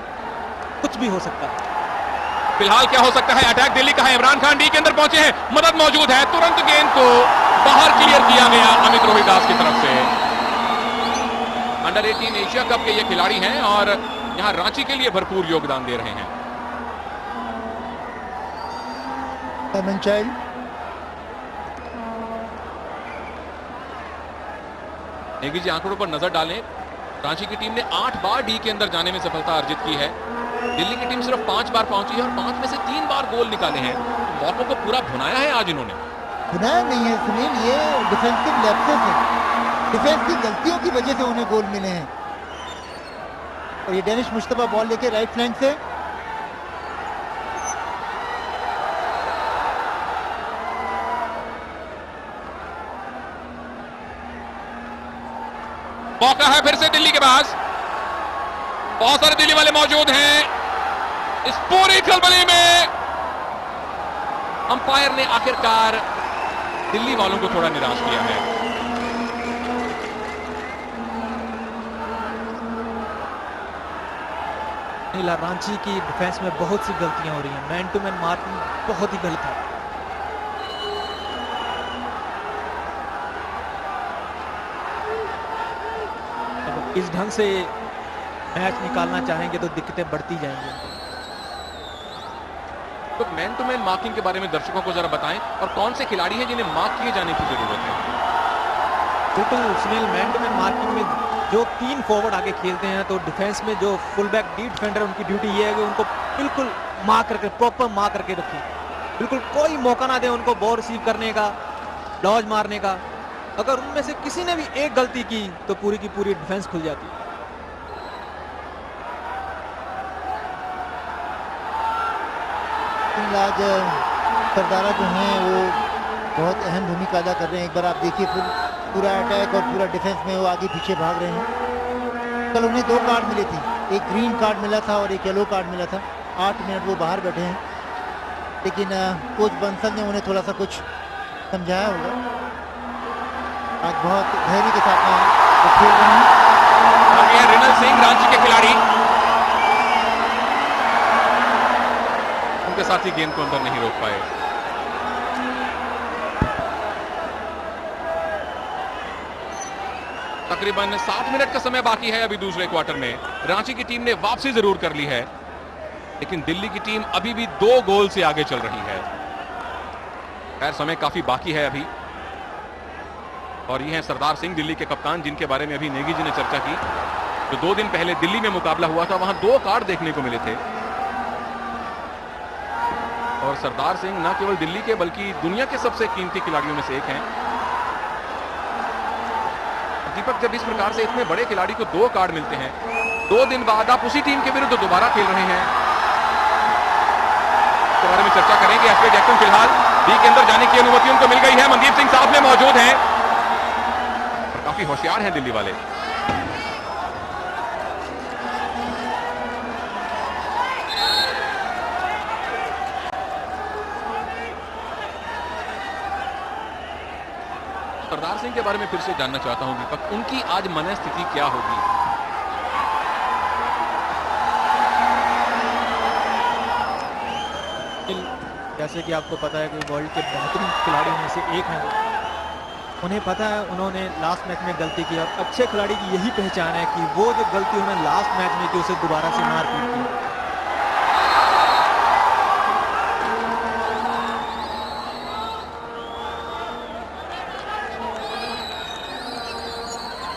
कुछ भी हो सकता है। फिलहाल क्या हो सकता है? अटैक दिल्ली का है, इमरान खान डी के अंदर पहुंचे हैं, मदद मौजूद है, तुरंत गेंद को बाहर क्लियर किया गया अमित रोहिदास की तरफ से। अंडर 18 एशिया कप के ये खिलाड़ी हैं और यहां रांची के लिए भरपूर योगदान दे रहे हैं। नेगी जी, आंकड़ों पर नजर डालें, रांची की टीम ने 8 बार डी के अंदर जाने में सफलता अर्जित की है। दिल्ली की टीम सिर्फ 5 बार पहुंची है और 5 में से 3 बार गोल निकाले हैं। मौकों को पूरा भुनाया है आज इन्होंने। भुनाया नहीं है सुनील, ये डिफेंसिव लैप्सेस है, डिफेंस की गलतियों की वजह से उन्हें गोल मिले हैं। और ये डेनिश मुश्तबा बॉल लेके राइट फ्लैंक से, मौका है फिर से दिल्ली के पास, बहुत सारे दिल्ली वाले मौजूद हैं इस पूरी खलबली में। अंपायर ने आखिरकार दिल्ली वालों को थोड़ा निराश किया है। रांची की डिफेंस में बहुत सी गलतियां हो रही हैं, मैन टू मैन मार्किंग बहुत ही गलत है। इस ढंग से मैच निकालना चाहेंगे तो दिक्कतें बढ़ती जाएंगी। तो मैन टू मैन मार्किंग के बारे में दर्शकों को जरा बताएं और कौन से खिलाड़ी हैं जिन्हें मार्क किए जाने की जरूरत है? बिल्कुल Sunil, man to man marking में जो 3 फॉरवर्ड आगे खेलते हैं तो डिफेंस में जो फुल बैक डी डिफेंडर, उनकी ड्यूटी ये है कि उनको बिल्कुल मार्क करके, प्रॉपर मार्क करके रखें, बिल्कुल कोई मौका ना दें उनको बॉल रिसीव करने का, लॉज मारने का। अगर उनमें से किसी ने भी एक गलती की तो पूरी की पूरी डिफेंस खुल जाती है। आज सरदारा जो हैं वो बहुत अहम भूमिका अदा कर रहे हैं। एक बार आप देखिए, पूरा अटैक और पूरा डिफेंस में वो आगे पीछे भाग रहे हैं। कल उन्हें 2 कार्ड मिले थे, एक ग्रीन कार्ड मिला था और एक येलो कार्ड मिला था। 8 मिनट वो बाहर बैठे हैं, लेकिन कोच बंसल ने उन्हें थोड़ा सा कुछ समझाया होगा। आज बहुत धैर्य के साथ वो खेल रहे हैं। और ये रिनल सिंह रांची के खिलाड़ी, उनके साथ ही गेंद को अंदर नहीं रोक पाए। तकरीबन 7 मिनट का समय बाकी है अभी दूसरे क्वार्टर में। रांची की टीम ने वापसी जरूर कर ली है, लेकिन दिल्ली की टीम अभी भी 2 गोल से आगे चल रही है। खैर समय काफी बाकी है अभी। और ये हैं सरदार सिंह, दिल्ली के कप्तान, जिनके बारे में अभी नेगी जी ने चर्चा की। तो 2 दिन पहले दिल्ली में मुकाबला हुआ था, वहां 2 कार्ड देखने को मिले थे। और सरदार सिंह न केवल दिल्ली के बल्कि दुनिया के सबसे कीमती खिलाड़ियों में से एक हैं। दीपक, जब इस प्रकार से इतने बड़े खिलाड़ी को 2 कार्ड मिलते हैं, 2 दिन बाद आप उसी टीम के विरुद्ध दोबारा खेल रहे हैं, इसके बारे में चर्चा करेंगे। एसके जैक्सन फिलहाल डी के अंदर जाने की अनुमति उनको मिल गई है। मनदीप सिंह साथ में मौजूद हैं, काफी होशियार हैं दिल्ली वाले। सरदार सिंह के बारे में फिर से जानना चाहता हूं दीपक, उनकी आज मनस्थिति क्या होगी? जैसे कि आपको पता है कि वर्ल्ड के बेहतरीन खिलाड़ियों में से एक हैं। उन्हें पता है उन्होंने लास्ट मैच में गलती की, और अच्छे खिलाड़ी की यही पहचान है कि वो जो गलती उन्होंने लास्ट मैच में की उसे दोबारा से ना रिपीट की।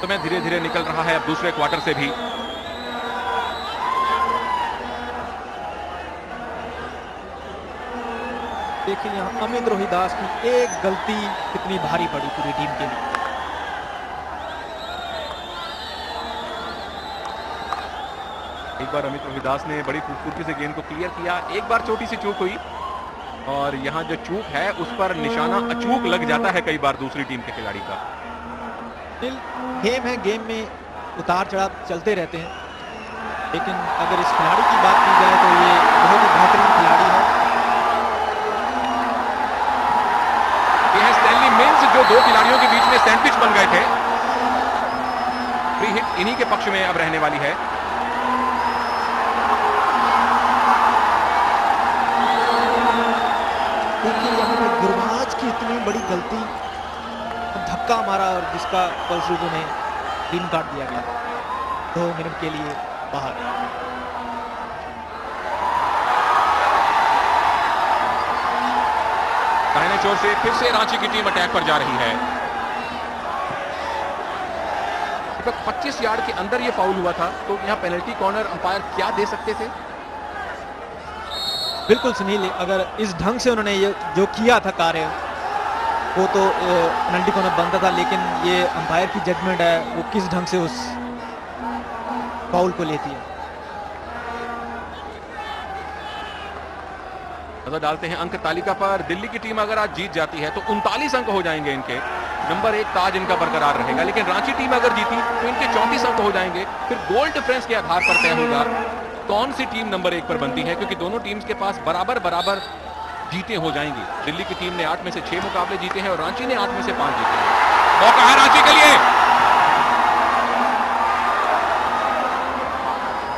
तो मैं धीरे धीरे निकल रहा है अब दूसरे क्वार्टर से भी। देखिए यहाँ अमित रोहिदास की एक गलती कितनी भारी पड़ी पूरी टीम के लिए। एक बार अमित रोहिदास ने बड़ी खूबसूरती से गेंद को क्लियर किया, एक बार छोटी सी चूक हुई, और यहाँ जो चूक है उस पर निशाना अचूक लग जाता है कई बार दूसरी टीम के खिलाड़ी का। गेम है, गेम में उतार चढ़ाव चलते रहते हैं, लेकिन अगर इस खिलाड़ी की बात की जाए तो ये बहुत ही बेहतरीन खिलाड़ी है। ये है स्टैनली मिन्स, जो 2 खिलाड़ियों के बीच में सैंडविच बन गए थे। फ्री हिट इन्हीं के पक्ष में अब रहने वाली है। देखिए यहाँ पे गुरबाज की इतनी बड़ी गलती, धक्का मारा और जिसका फलस्वरूप उन्हें ग्रीन कार्ड दिया गया, 2 मिनट के लिए बाहर। दाहिने छोर से फिर से रांची की टीम अटैक पर जा रही है। 25 यार्ड के अंदर ये फाउल हुआ था, तो यहाँ पेनल्टी कॉर्नर अंपायर क्या दे सकते थे? बिल्कुल सुनील, अगर इस ढंग से उन्होंने ये जो किया था कार्य, वो तो पेनल्टी कॉर्नर बनता था, लेकिन ये अंपायर की जजमेंट है, वो किस ढंग से उस फाउल को लेती है। नजर डालते हैं अंक तालिका पर। दिल्ली की टीम अगर आज जीत जाती है तो 39 अंक हो जाएंगे इनके, नंबर 1 ताज इनका बरकरार रहेगा। लेकिन रांची टीम अगर जीती तो इनके 34 अंक हो जाएंगे। फिर गोल डिफरेंस के आधार पर तय होगा कौन सी टीम नंबर 1 पर बनती है, क्योंकि दोनों टीम्स के पास बराबर बराबर जीतें हो जाएंगी। दिल्ली की टीम ने 8 में से 6 मुकाबले जीते हैं और रांची ने 8 में से 5 जीते हैं। मौका है रांची के लिए।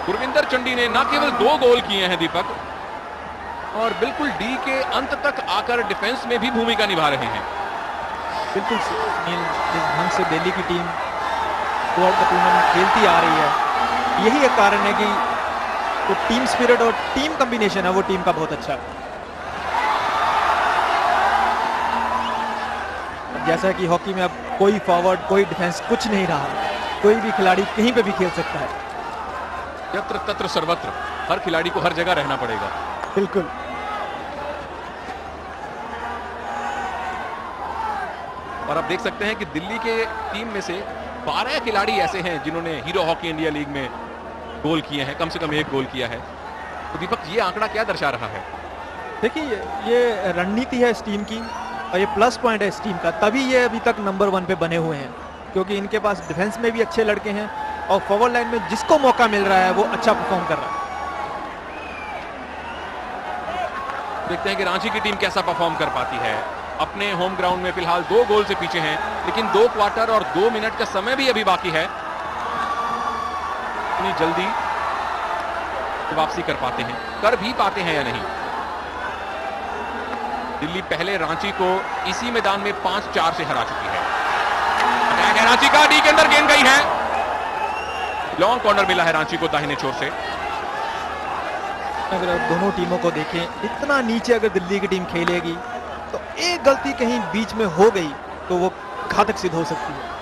गुरविंदर चंडी ने न केवल 2 गोल किए हैं दीपक, और बिल्कुल डी के अंत तक आकर डिफेंस में भी भूमिका निभा रहे हैं। बिल्कुल सुनील, जिस ढंग से दिल्ली की टीम वर्ल्ड कप टूर्नामेंट खेलती आ रही है, यही एक कारण है कि वो टीम स्पिरिट और टीम कॉम्बिनेशन है वो टीम का बहुत अच्छा है। जैसा कि हॉकी में अब कोई फॉरवर्ड, कोई डिफेंस, कुछ नहीं रहा, कोई भी खिलाड़ी कहीं पे भी खेल सकता है। यत्र तत्र सर्वत्र, हर खिलाड़ी को हर जगह रहना पड़ेगा। बिल्कुल। और आप देख सकते हैं कि दिल्ली के टीम में से 12 खिलाड़ी ऐसे हैं जिन्होंने हीरो हॉकी इंडिया लीग में गोल किए हैं, कम से कम 1 गोल किया है। तो दीपक, ये आंकड़ा क्या दर्शा रहा है? देखिए, ये रणनीति है इस टीम की और ये प्लस पॉइंट है इस टीम का, तभी ये अभी तक नंबर 1 पे बने हुए हैं, क्योंकि इनके पास डिफेंस में भी अच्छे लड़के हैं और फॉरवर्ड लाइन में जिसको मौका मिल रहा है वो अच्छा परफॉर्म कर रहा है। देखते हैं कि रांची की टीम कैसा परफॉर्म कर पाती है। अपने होम ग्राउंड में फिलहाल 2 गोल से पीछे हैं, लेकिन 2 क्वार्टर और 2 मिनट का समय भी अभी बाकी है। इतनी जल्दी वापसी कर पाते हैं, कर भी पाते हैं या नहीं। दिल्ली पहले रांची को इसी मैदान में 5-4 से हरा चुकी है। अटैक है रांची का, डी के अंदर गेंद गई है। लॉन्ग कॉर्नर मिला है रांची को दाहिने छोर से। अगर आप दोनों टीमों को देखें, इतना नीचे अगर दिल्ली की टीम खेलेगी तो एक गलती कहीं बीच में हो गई तो वो घातक सिद्ध हो सकती है।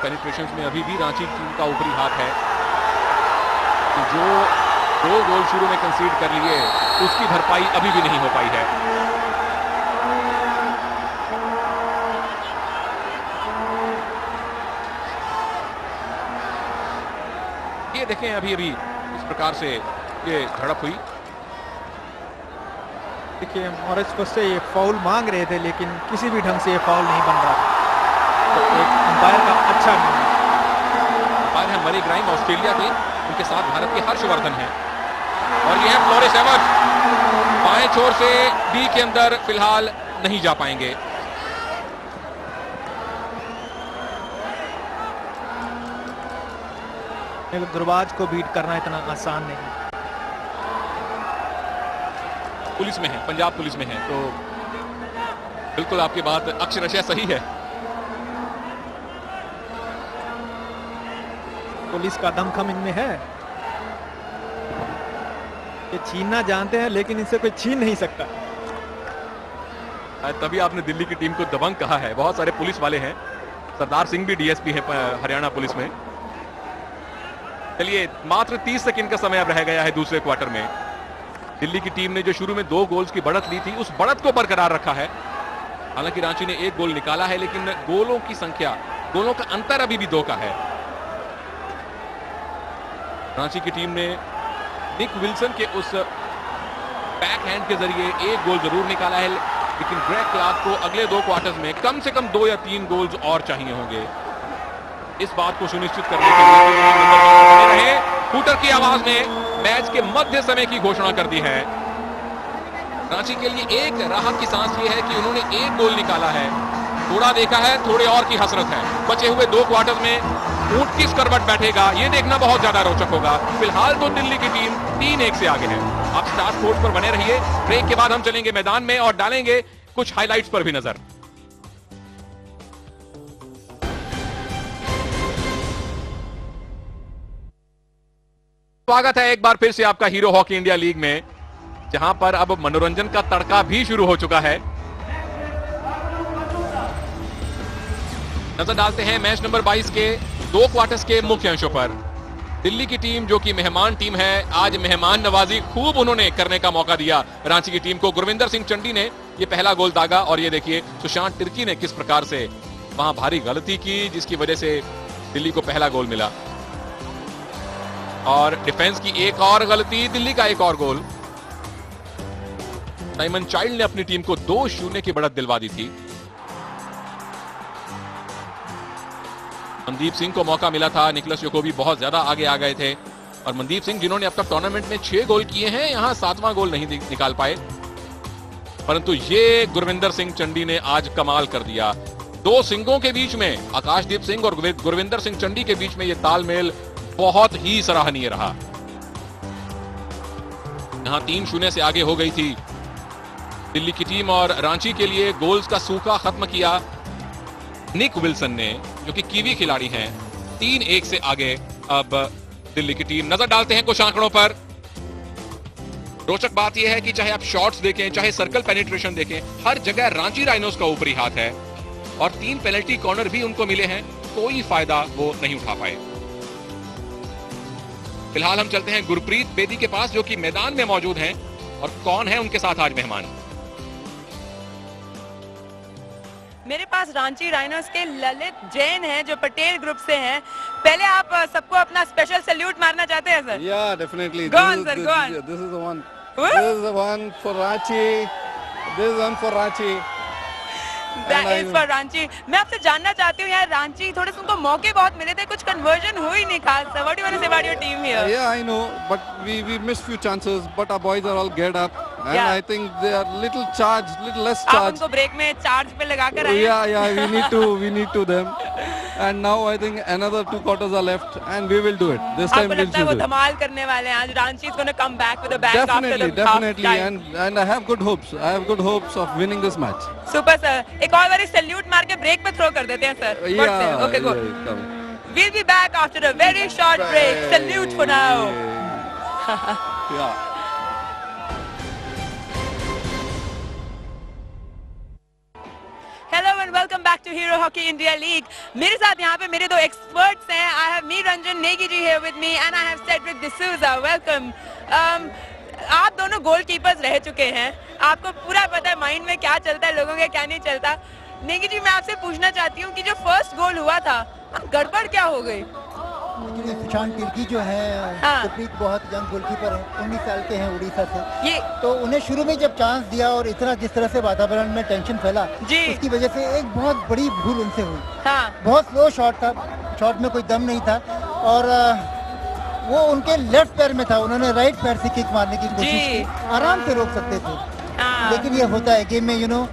पेनिट्रेशन में अभी भी रांची टीम का ऊपरी हाथ है। तो जो 2 गोल शुरू में कंसीड कर लिए उसकी भरपाई अभी भी नहीं हो पाई है। ये देखें अभी इस प्रकार से ये झड़प हुई। देखिए मॉरिस से ये फाउल मांग रहे थे, लेकिन किसी भी ढंग से ये फाउल नहीं बन रहा था। एक अंपायर का अच्छा अंपायर है मरी ग्राइम ऑस्ट्रेलिया के, उनके साथ भारत के हर्षवर्धन हैं। और ये है फ्लोरेस एवर्स, बाएं छोर से बी के अंदर फिलहाल नहीं जा पाएंगे। गुरबाज को बीट करना इतना आसान नहीं। पुलिस में है, पंजाब पुलिस में है, तो बिल्कुल आपकी बात अक्षरशः सही है। पुलिस का दमखम इनमें है, ये छीनना जानते हैं लेकिन इनसे कोई छीन नहीं सकता। तभी आपने दिल्ली की टीम को दबंग कहा है। बहुत सारे पुलिस वाले हैं, सरदार सिंह भी डीएसपी है हरियाणा पुलिस में। चलिए मात्र 30 सेकंड का समय अब रह गया है दूसरे क्वार्टर में। दिल्ली की टीम ने जो शुरू में 2 गोल्स की बढ़त ली थी, उस बढ़त को बरकरार रखा है। हालांकि रांची ने 1 गोल निकाला है, लेकिन गोलों की संख्या, गोलों का अंतर अभी भी 2 का है। रांची की टीम ने निक विल्सन के उस बैक हैंड के जरिए 1 गोल जरूर निकाला है, लेकिन ग्रेग क्लार्क को अगले 2 क्वार्टर्स में कम से कम 2 या 3 गोल्स और चाहिए होंगे। इस बात को सुनिश्चित करने के लिए हूटर की आवाज ने मैच के मध्य समय की घोषणा कर दी है। रांची के लिए एक राहत की सांस ये है कि उन्होंने 1 गोल निकाला है। थोड़ा देखा है, थोड़े और की हसरत है। बचे हुए 2 क्वार्टर में ऊंट किस करवट बैठेगा ये देखना बहुत ज्यादा रोचक होगा। फिलहाल तो दिल्ली की टीम 3-1 से आगे है। आप स्टार स्पोर्ट्स पर बने रहिए। ब्रेक के बाद हम चलेंगे मैदान में और डालेंगे कुछ हाइलाइट्स पर भी नजर। स्वागत है एक बार फिर से आपका हीरो हॉकी इंडिया लीग में, जहां पर अब मनोरंजन का तड़का भी शुरू हो चुका है। नजर डालते हैं मैच नंबर 22 के 2 क्वार्टर्स के मुख्य अंशों पर। दिल्ली की टीम जो कि मेहमान टीम है, आज मेहमान नवाजी खूब उन्होंने करने का मौका दिया रांची की टीम को। गुरविंदर सिंह चंडी ने ये पहला गोल दागा और ये देखिए सुशांत तिर्की ने किस प्रकार से वहां भारी गलती की, जिसकी वजह से दिल्ली को पहला गोल मिला। और डिफेंस की एक और गलती, दिल्ली का एक और गोल। साइमन चाइल्ड ने अपनी टीम को 2-0 की बढ़त दिलवा दी थी। मनदीप सिंह को मौका मिला था, निकलस जोकोवी बहुत ज्यादा आगे आ गए थे और मनदीप सिंह जिन्होंने अब तक टूर्नामेंट में 6 गोल किए हैं, यहां 7वां गोल नहीं निकाल पाए। परंतु ये गुरविंदर सिंह चंडी ने आज कमाल कर दिया। 2 सिंगों के बीच में, आकाशदीप सिंह और गुरविंदर सिंह चंडी के बीच में ये तालमेल बहुत ही सराहनीय रहा। यहां 3-0 से आगे हो गई थी दिल्ली की टीम और रांची के लिए गोल्स का सूखा खत्म किया निक विल्सन ने, जो कि कीवी खिलाड़ी हैं। 3-1 से आगे अब दिल्ली की टीम। नजर डालते हैं कुछ आंकड़ों पर। रोचक बात यह है कि चाहे आप शॉट्स देखें, चाहे सर्कल पेनिट्रेशन देखें, हर जगह रांची राइनोस का ऊपरी हाथ है और 3 पेनल्टी कॉर्नर भी उनको मिले हैं, कोई फायदा वो नहीं उठा पाए। फिलहाल हम चलते हैं गुरप्रीत बेदी के पास, जो कि मैदान में मौजूद हैं और कौन है उनके साथ आज मेहमान। मेरे पास रांची राइनोस के ललित जैन हैं जो पटेल ग्रुप से हैं। पहले आप सबको अपना स्पेशल सैल्यूट मारना चाहते हैं sir? Yeah, definitely. Go on, sir. Go on. This is the one. This is the one for Ranchi. This is one for Ranchi. That is for Ranchi. मैं आपसे जानना चाहती हूँ यार, रांची थोड़े से उनको मौके बहुत मिले थे, कुछ कन्वर्जन हुई नहीं खास. What do you want to say about your team here? Yeah, I know, but we missed few chances, but our boys are all geared up, and Yeah. I think they are little charged, little less आप charged. उनको break में charge पे लगा कर आए. Yeah, we need to them, and now I think another 2 quarters are left, and we will do it. This time आपको we'll लगता है वो do it. धमाल करने वाले हैं आज? Ranchi is going to come back with a bang after the Definitely, half time. and I have good hopes. I have good hopes of winning this match. Super sir. एक और बारी सैल्यूट मार के break पे थ्रो कर देते हैं sir. Yeah, Okay, go. yeah, come. We'll be back after a very short break. Salute for now. Yeah. Hello and welcome back to Hero Hockey India League. मेरे साथ यहाँ पे मेरे 2 experts हैं. I have me Ranjan Negi ji here with me and I have Cedric D'Souza. Welcome. आप दोनों goalkeepers रह चुके हैं. आपको पूरा पता है माइंड में क्या चलता है, लोगों के क्या नहीं चलता. नेगी जी, मैं आपसे पूछना चाहती हूँ कि जो फर्स्ट गोल हुआ था, गड़बड़ क्या हो गई? सुशांत तिर्की जो है, गुरप्रीत बहुत यंग गोलकीपर है, 19 साल के हैं उड़ीसा से. ये तो उन्हें शुरू में जब चांस दिया और इतना जिस तरह से वातावरण में टेंशन फैला, उसकी वजह से एक बहुत बड़ी भूल उनसे हुई. बहुत स्लो शॉट था, शॉट में कोई दम नहीं था और वो उनके लेफ्ट पैर में था. उन्होंने राइट पैर से किक मारने की कोशिश की, आराम से रोक सकते थे, लेकिन ये होता है गेम में,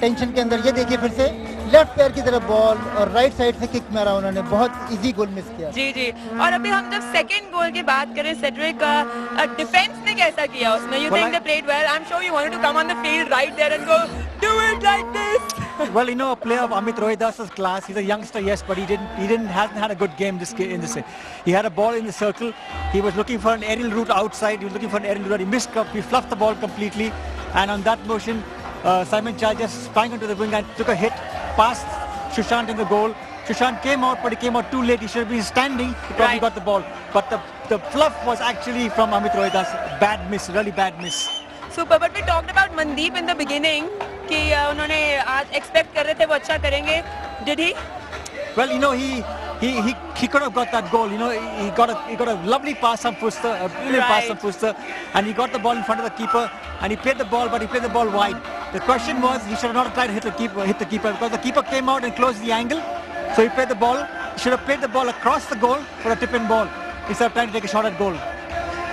टेंशन के अंदर. ये देखिए फिर से लेफ्ट पैर की तरफ बॉल और राइट साइड से किक मारा उन्होंने, बहुत इजी गोल मिस किया. जी. और अभी हम जब सेकंड गोल की बात करें, सेड्रिक का डिफेंस ने कैसा किया उसमें? You think they played well? I'm sure you wanted to come on the field right there and go do it like this. Well, a player of Amit Rohidas's class. He's a youngster, yes, but hasn't had a good game in this. He had a ball in the circle. He was looking for an aerial route outside. He was looking for an aerial route. He missed. He fluffed the ball completely, and on that motion, Simon Chai just sprang onto the wing and took a hit past Sushant in the goal. Sushant came out, but he came out too late. He should have been standing. He probably got the ball, but the fluff was actually from Amit Rohidas. Bad miss, really bad miss. Super, but we talked about Mandeep in the beginning कि उन्होंने आज expect कर रहे थे वो अच्छा करेंगे. Did he? Well, he could have got that goal. He got a lovely pass from Fuster, a brilliant pass from Fuster, and he got the ball in front of the keeper, and he played the ball, but he played the ball wide. The question was he should have not tried to hit the keeper because the keeper came out and closed the angle. So he played the ball. He should have played the ball across the goal for a tip-in ball instead of trying to take a shot at goal.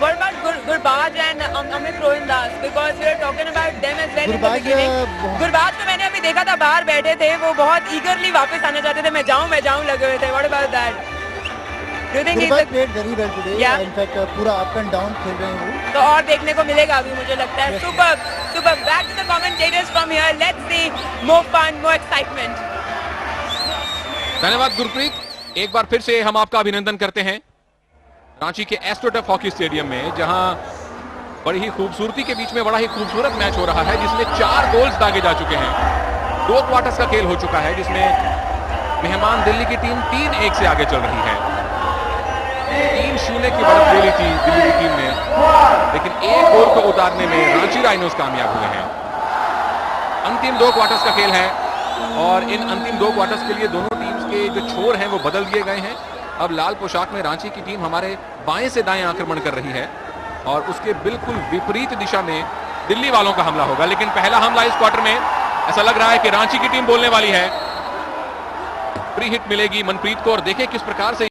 What about Gurbaj and Amit Rohindas? Because we are talking about them as well in the beginning. Gurbaj को मैंने अभी देखा था, बाहर बैठे थे, वो बहुत eagerly वापस आना चाहते थे, मैं जाऊं लगे हुए थे. What about that? Do you think Gurbaj played very well today? Yeah. In fact, पूरा up and down खेल रहे हैं वो. तो और देखने को मिलेगा अभी मुझे लगता है. Super. Back to the commentators from here. Let's see more fun, more excitement. धन्यवाद गुरप्रीत. एक बार फिर से हम आपका अभिनंदन करते हैं रांची के एस्ट्रोटर्फ हॉकी स्टेडियम में, जहां बड़ी ही खूबसूरती के बीच में बड़ा ही खूबसूरत मैच हो रहा है, जिसमें 4 गोल्स दागे जा चुके हैं. 2 क्वार्टर्स का खेल हो चुका है, जिसमें मेहमान दिल्ली की टीम 3-1 से आगे चल रही है. 3-0 की बढ़त ले ली थी दिल्ली की टीम ने, लेकिन 1 गोल को उतारने में रांची राइनोज कामयाब हुए हैं. अंतिम 2 क्वार्टर्स का खेल है और इन अंतिम 2 क्वार्टर्स के लिए दोनों टीम्स के जो छोर हैं वो बदल दिए गए हैं. अब लाल पोशाक में रांची की टीम हमारे बाएं से दाएं आक्रमण कर रही है और उसके बिल्कुल विपरीत दिशा में दिल्ली वालों का हमला होगा. लेकिन पहला हमला इस क्वार्टर में ऐसा लग रहा है कि रांची की टीम बोलने वाली है. फ्री हिट मिलेगी मनप्रीत को और देखें किस प्रकार से